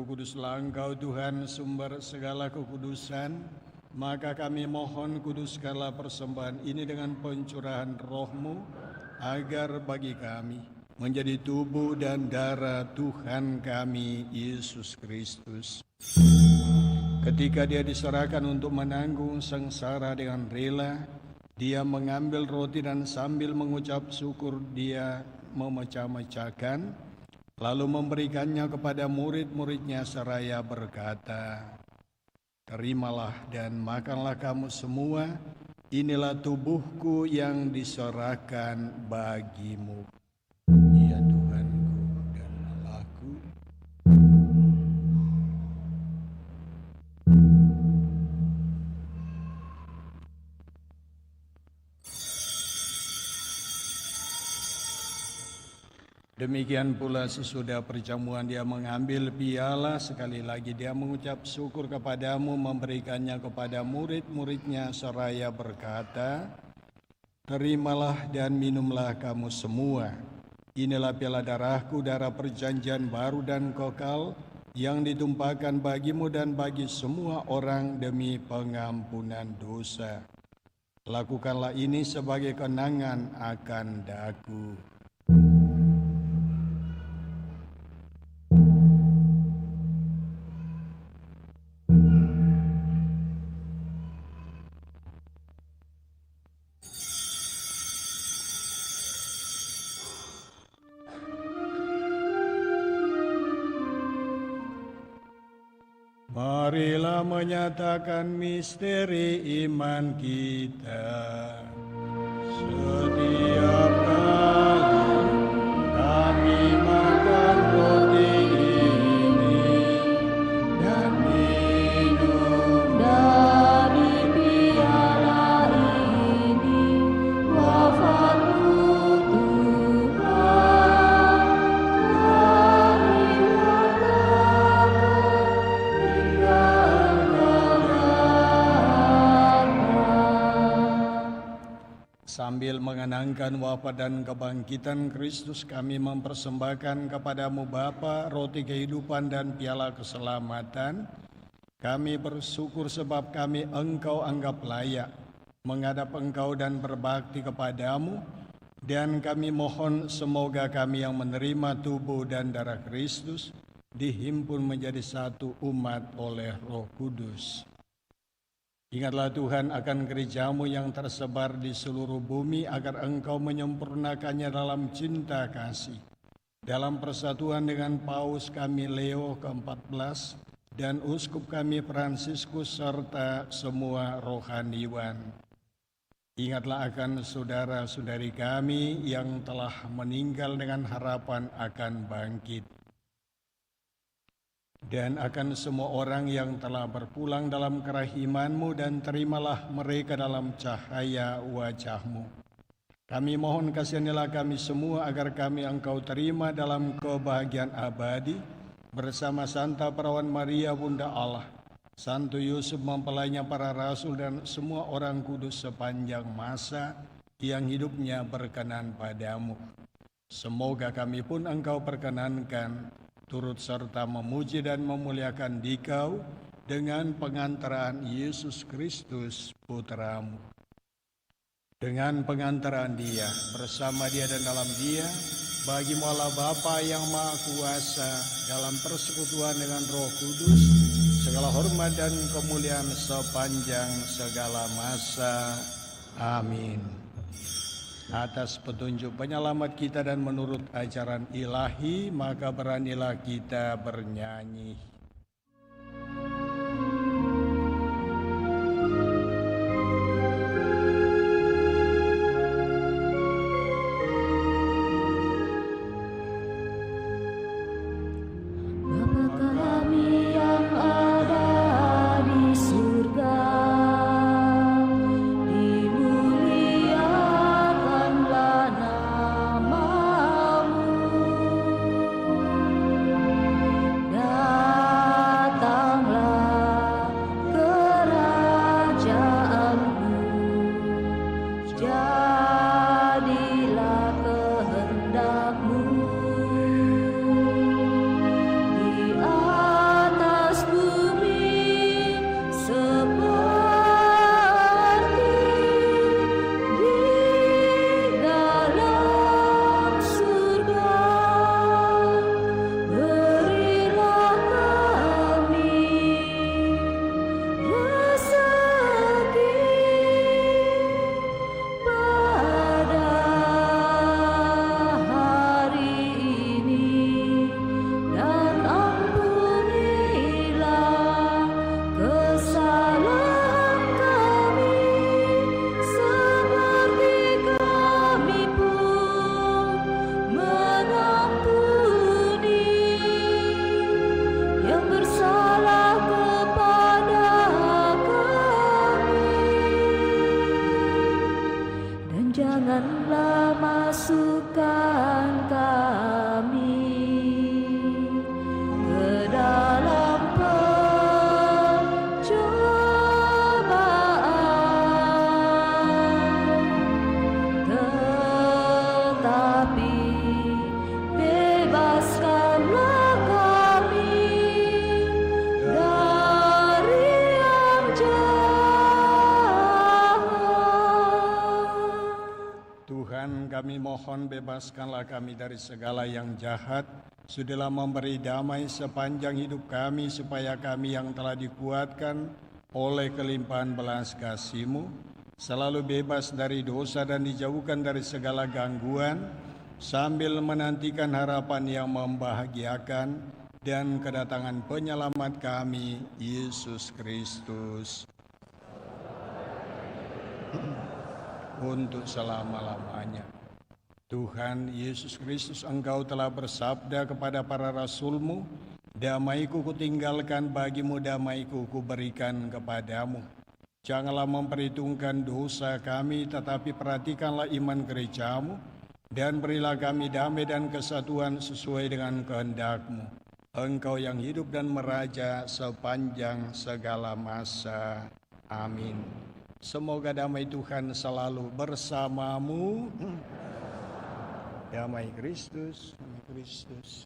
Speaker 2: Kuduslah Engkau Tuhan, sumber segala kekudusan, maka kami mohon kuduskanlah persembahan ini dengan pencurahan Roh-Mu, agar bagi kami menjadi tubuh dan darah Tuhan kami Yesus Kristus. Ketika Dia diserahkan untuk menanggung sengsara dengan rela, Dia mengambil roti dan sambil mengucap syukur Dia memecah-mecahkan, lalu memberikannya kepada murid-muridnya seraya berkata, "Terimalah dan makanlah kamu semua, inilah tubuhku yang diserahkan bagimu." Ya Tuhanku dan Allahku. Demikian pula sesudah perjamuan dia mengambil piala, sekali lagi dia mengucap syukur kepadamu, memberikannya kepada murid-muridnya seraya berkata, "Terimalah dan minumlah kamu semua. Inilah piala darahku, darah perjanjian baru dan kekal, yang ditumpahkan bagimu dan bagi semua orang demi pengampunan dosa. Lakukanlah ini sebagai kenangan akan daku." Marilah menyatakan misteri iman kita. Setiap kali kami makan roti ini dan minum
Speaker 1: Dari piala ini, wafat-Mu Tuhan, kami katakan hingga Engkau datang.
Speaker 2: Sambil mengenangkan wafat dan kebangkitan Kristus, kami mempersembahkan kepadamu Bapa roti kehidupan dan piala keselamatan. Kami bersyukur sebab kami Engkau anggap layak menghadap Engkau dan berbakti kepadamu. Dan kami mohon semoga kami yang menerima tubuh dan darah Kristus dihimpun menjadi satu umat oleh Roh Kudus. Ingatlah Tuhan akan gerejamu yang tersebar di seluruh bumi, agar Engkau menyempurnakannya dalam cinta kasih. Dalam persatuan dengan Paus kami Leo ke-14 dan Uskup kami Fransiskus serta semua rohaniwan. Ingatlah akan saudara-saudari kami yang telah meninggal dengan harapan akan bangkit. Dan akan semua orang yang telah berpulang dalam kerahiman-Mu, dan terimalah mereka dalam cahaya wajah-Mu. Kami mohon kasihanilah kami semua agar kami Engkau terima dalam kebahagiaan abadi bersama Santa Perawan Maria Bunda Allah, Santo Yusuf mempelainya para rasul, dan semua orang kudus sepanjang masa yang hidupnya berkenan padamu. Semoga kami pun Engkau perkenankan turut serta memuji dan memuliakan Dikau dengan pengantaran Yesus Kristus Putra-Mu. Dengan pengantaran Dia, bersama Dia dan dalam Dia, bagi-Mu Allah Bapa yang Maha Kuasa, dalam persekutuan dengan Roh Kudus, segala hormat dan kemuliaan sepanjang segala masa. Amin. Atas petunjuk penyelamat kita dan menurut ajaran ilahi, maka beranilah kita bernyanyi.
Speaker 1: Bapa kami yang ada di surga, dimuliakanlah nama-Mu. Datanglah kerajaan-Mu, jadilah kehendak-Mu di atas bumi seperti di dalam surga. Berilah kami rezeki pada janganlah masukkan kami ke dalam pencobaan, tetapi bebaskanlah kami dari yang jahat.
Speaker 2: Tuhan, kami mohon bebaskanlah kami dari segala yang jahat. Sudahlah memberi damai sepanjang hidup kami, supaya kami yang telah dikuatkan oleh kelimpahan belas kasih-Mu selalu bebas dari dosa dan dijauhkan dari segala gangguan, sambil menantikan harapan yang membahagiakan dan kedatangan penyelamat kami, Yesus Kristus, untuk selama-lamanya. Tuhan Yesus Kristus, Engkau telah bersabda kepada para rasul-Mu, damai-Ku kutinggalkan bagimu, damai-Ku kuberikan kepadamu. Janganlah memperhitungkan dosa kami, tetapi perhatikanlah iman gereja-Mu, dan berilah kami damai dan kesatuan sesuai dengan kehendak-Mu. Engkau yang hidup dan meraja sepanjang segala masa. Amin. Semoga damai Tuhan selalu bersamamu. Damai Kristus, damai Kristus.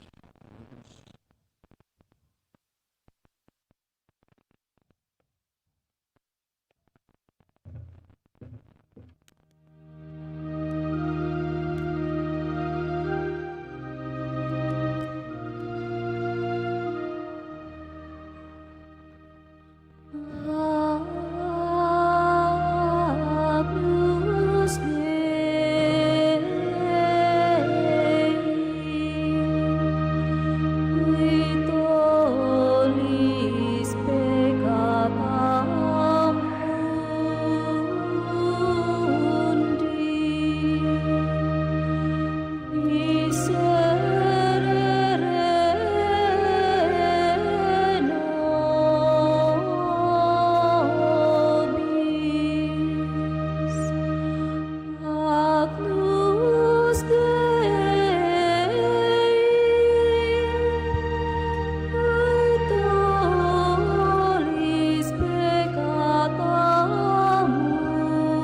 Speaker 1: Agnus Dei, qui tollis peccata mundi, miserere nobis. Agnus Dei, qui tollis peccata mundi,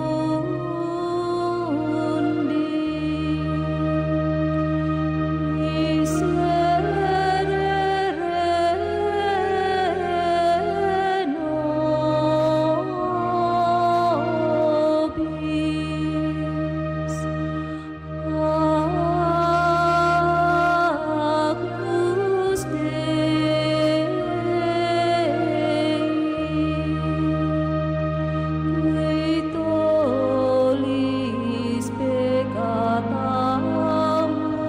Speaker 1: miserere nobis. Agnus Dei, qui tollis peccata mundi,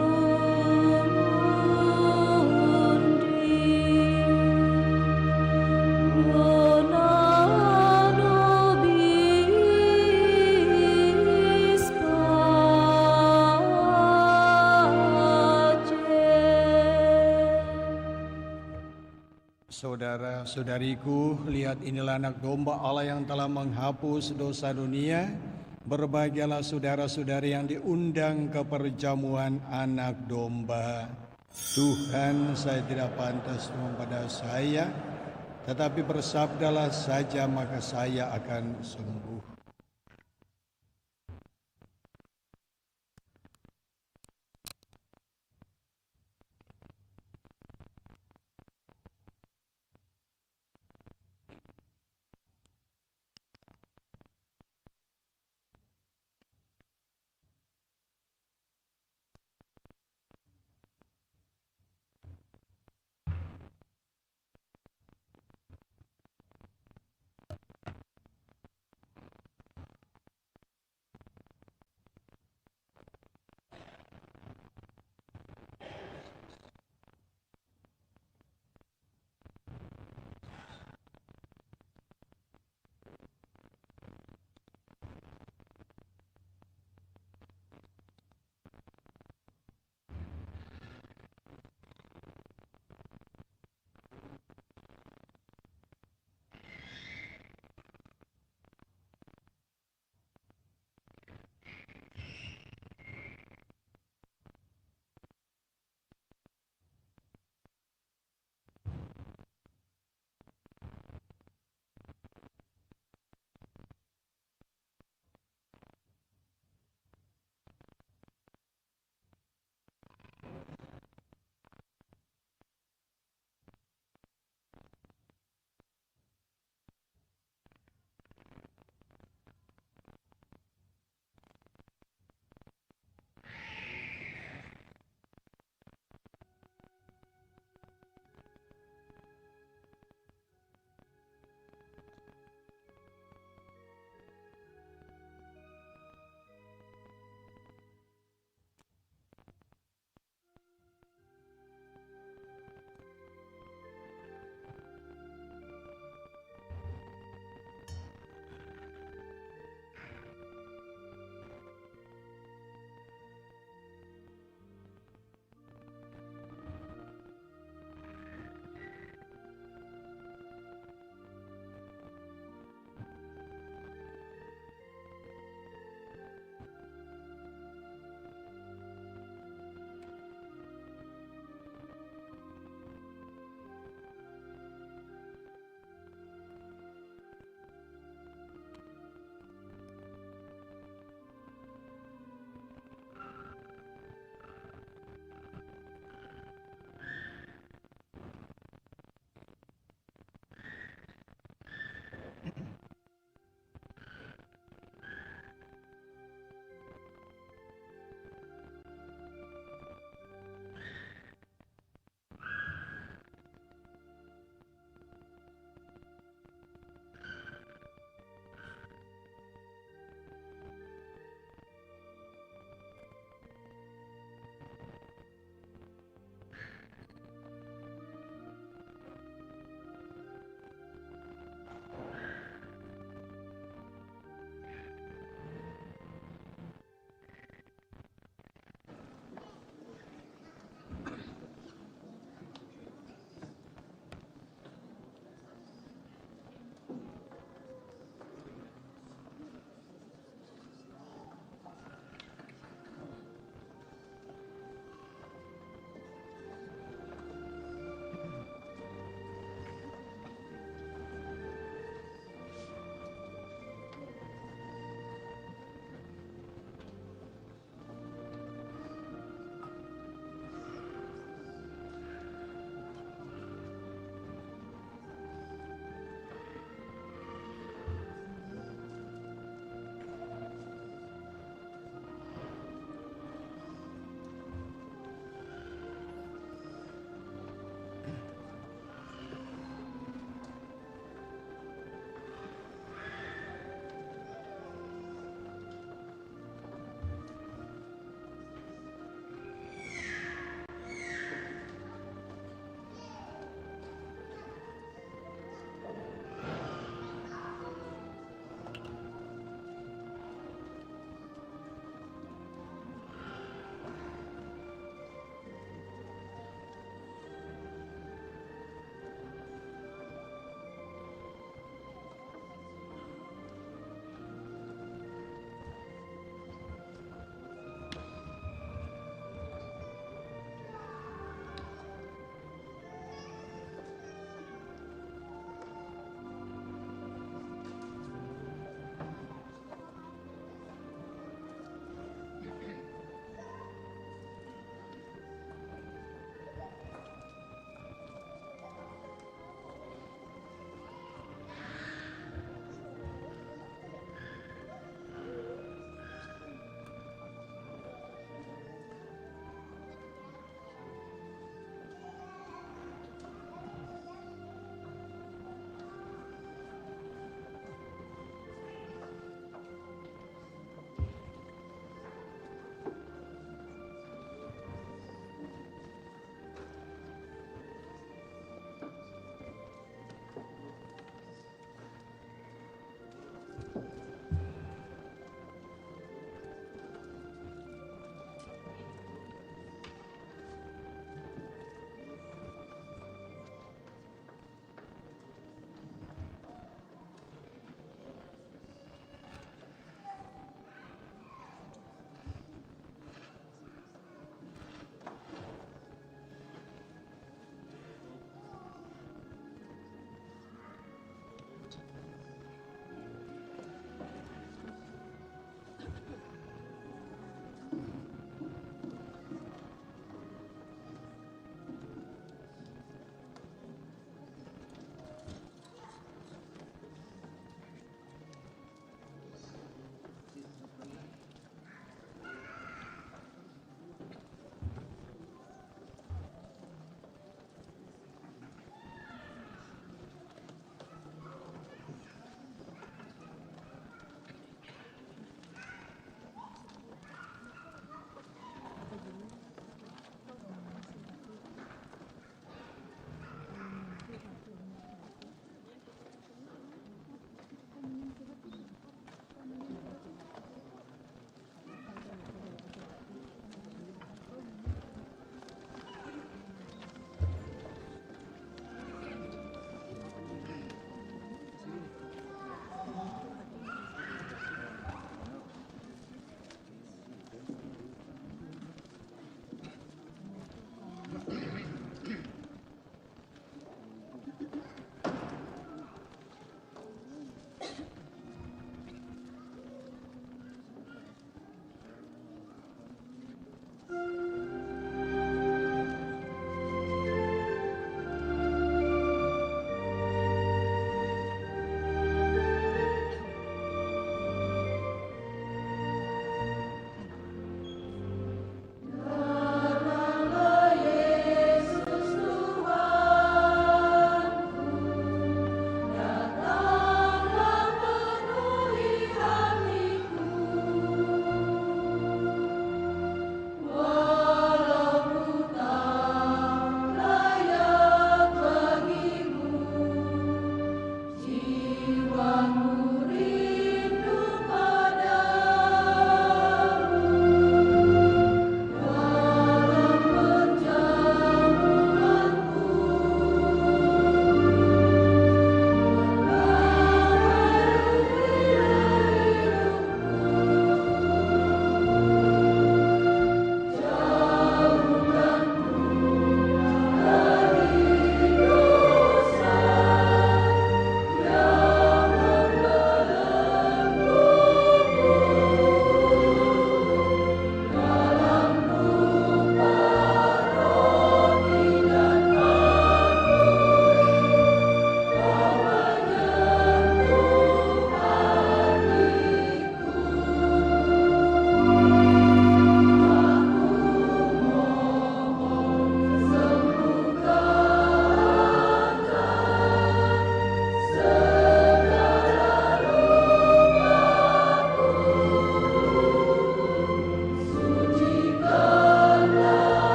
Speaker 1: dona nobis pace.
Speaker 2: Saudara-saudariku, lihat inilah anak domba Allah yang telah menghapus dosa dunia. Berbahagialah saudara-saudari yang diundang ke perjamuan anak domba. Tuhan, saya tidak pantas kepada saya, tetapi bersabdalah saja maka saya akan sembuh.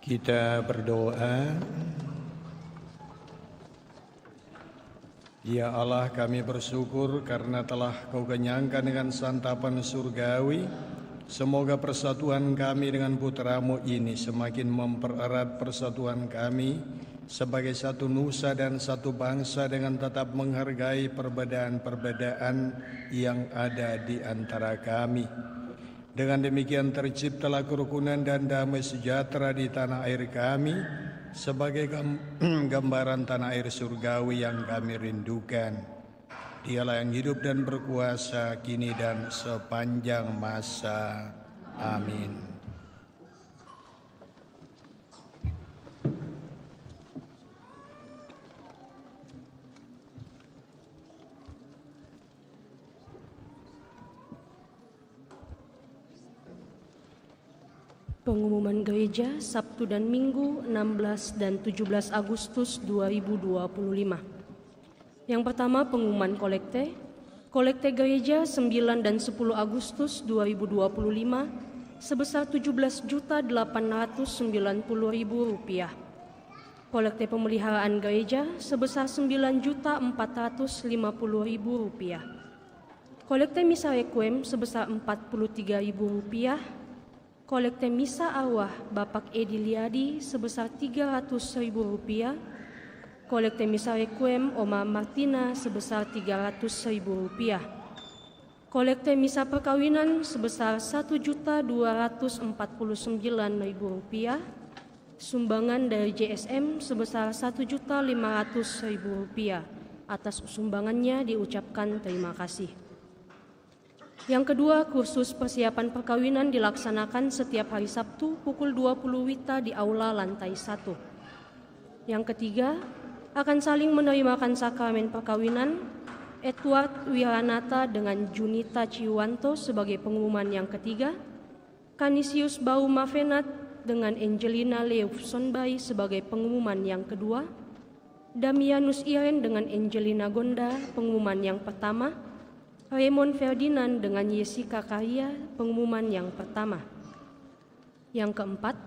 Speaker 2: Kita berdoa. Ya Allah, kami bersyukur karena telah Kau kenyangkan dengan santapan surgawi. Semoga persatuan kami dengan Putra-Mu ini semakin mempererat persatuan kami sebagai satu nusa dan satu bangsa dengan tetap menghargai perbedaan-perbedaan yang ada di antara kami. Dengan demikian terciptalah kerukunan dan damai sejahtera di tanah air kami sebagai gambaran tanah air surgawi yang kami rindukan. Dialah yang hidup dan berkuasa kini dan sepanjang masa. Amin.
Speaker 4: Pengumuman gereja Sabtu dan Minggu 16 dan 17 Agustus 2025. Yang pertama pengumuman kolekte. Kolekte gereja 9 dan 10 Agustus 2025 sebesar Rp17.890.000. Kolekte pemeliharaan gereja sebesar Rp9.450.000. Kolekte misa requiem sebesar Rp43.000. Kolekte misa arwah Bapak Edi Liadi sebesar Rp300.000. Kolekte misa requiem Oma Martina sebesar Rp300.000. Kolekte misa perkawinan sebesar Rp1.249.000. Sumbangan dari JSM sebesar Rp1.500.000. Atas sumbangannya diucapkan terima kasih. Yang kedua, kursus persiapan perkawinan dilaksanakan setiap hari Sabtu pukul 20 WITA di aula lantai 1. Yang ketiga, akan saling menerimakan sakramen perkawinan Edward Wiranata dengan Junita Ciwanto sebagai pengumuman yang ketiga, Canisius Bau Mafenat dengan Angelina Leufsonbai sebagai pengumuman yang kedua, Damianus Iren dengan Angelina Gonda pengumuman yang pertama, Raymond Ferdinand dengan Jessica Karya pengumuman yang pertama. Yang keempat,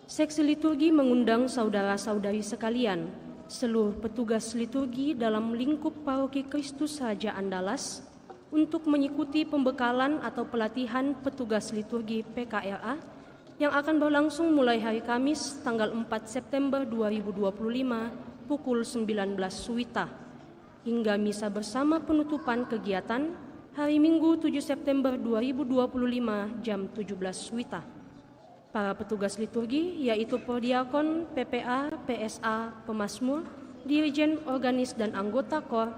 Speaker 4: seksi liturgi mengundang saudara-saudari sekalian, seluruh petugas liturgi dalam lingkup Paroki Kristus Raja Andalas untuk mengikuti pembekalan atau pelatihan petugas liturgi PKRA yang akan berlangsung mulai hari Kamis tanggal 4 September 2025 pukul 19 WITA. Hingga misa bersama penutupan kegiatan hari Minggu 7 September 2025 jam 17 WITA. Para petugas liturgi yaitu Perdiakon, PPA, PSA, Pemasmur, Dirijen, Organis, dan anggota KOR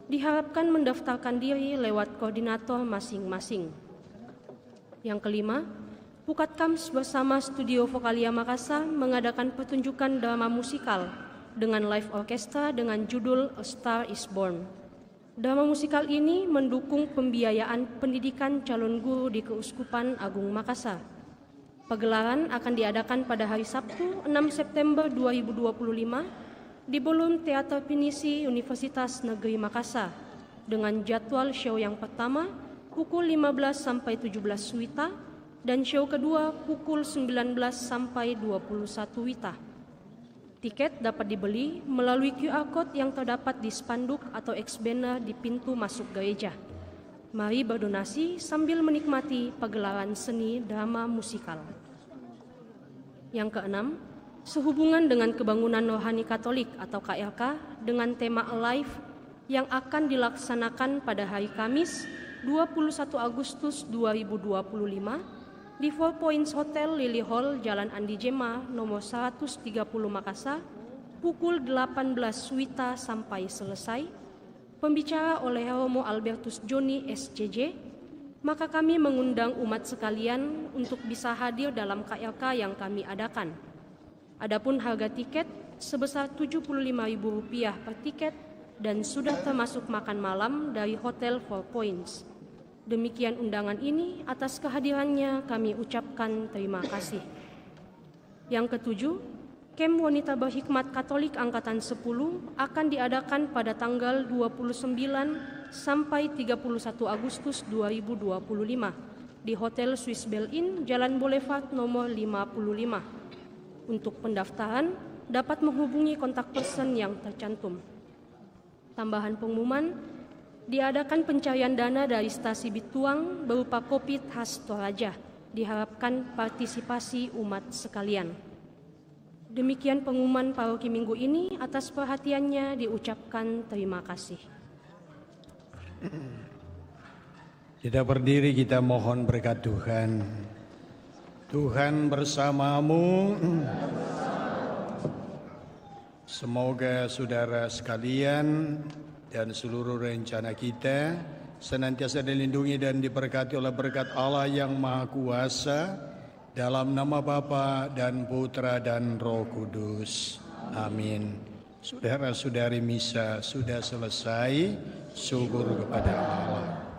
Speaker 4: diharapkan mendaftarkan diri lewat koordinator masing-masing. Yang kelima, Pukatkams bersama Studio Vokalia Makassar mengadakan pertunjukan drama musikal dengan live orkestra dengan judul A Star Is Born. Drama musikal ini mendukung pembiayaan pendidikan calon guru di Keuskupan Agung Makassar. Pagelaran akan diadakan pada hari Sabtu 6 September 2025 di Ballroom Teater Pinisi Universitas Negeri Makassar dengan jadwal show yang pertama pukul 15 sampai 17 WITA dan show kedua pukul 19 sampai 21 WITA. Tiket dapat dibeli melalui QR Code yang terdapat di spanduk atau X-banner di pintu masuk gereja. Mari berdonasi sambil menikmati pagelaran seni drama musikal. Yang keenam, sehubungan dengan kebangunan rohani Katolik atau KLK dengan tema Alive yang akan dilaksanakan pada hari Kamis 21 Agustus 2025 di Four Points Hotel Lily Hall, Jalan Andi Jema, nomor 130 Makassar, pukul 18 WITA sampai selesai. Pembicara oleh Romo Albertus Joni SCJ, maka kami mengundang umat sekalian untuk bisa hadir dalam KLK yang kami adakan. Adapun harga tiket sebesar Rp75.000 per tiket dan sudah termasuk makan malam dari Hotel Four Points. Demikian undangan ini, atas kehadirannya kami ucapkan terima kasih. Yang ketujuh, Camp Wanita Berhikmat Katolik Angkatan 10 akan diadakan pada tanggal 29 sampai 31 Agustus 2025 di Hotel Swiss Bell Inn, Jalan Boulevard nomor 55. Untuk pendaftaran, dapat menghubungi kontak person yang tercantum. Tambahan pengumuman, diadakan pencarian dana dari stasi Bituang berupa kopi khas Toraja. Diharapkan partisipasi umat sekalian. Demikian pengumuman paroki minggu ini. Atas perhatiannya diucapkan terima kasih.
Speaker 2: Kita berdiri, kita mohon berkat Tuhan. Tuhan bersamamu. Semoga saudara sekalian dan seluruh rencana kita senantiasa dilindungi dan diberkati oleh berkat Allah yang Maha Kuasa, dalam nama Bapa dan Putra dan Roh Kudus. Amin. Saudara-saudari misa sudah selesai. Syukur kepada Allah.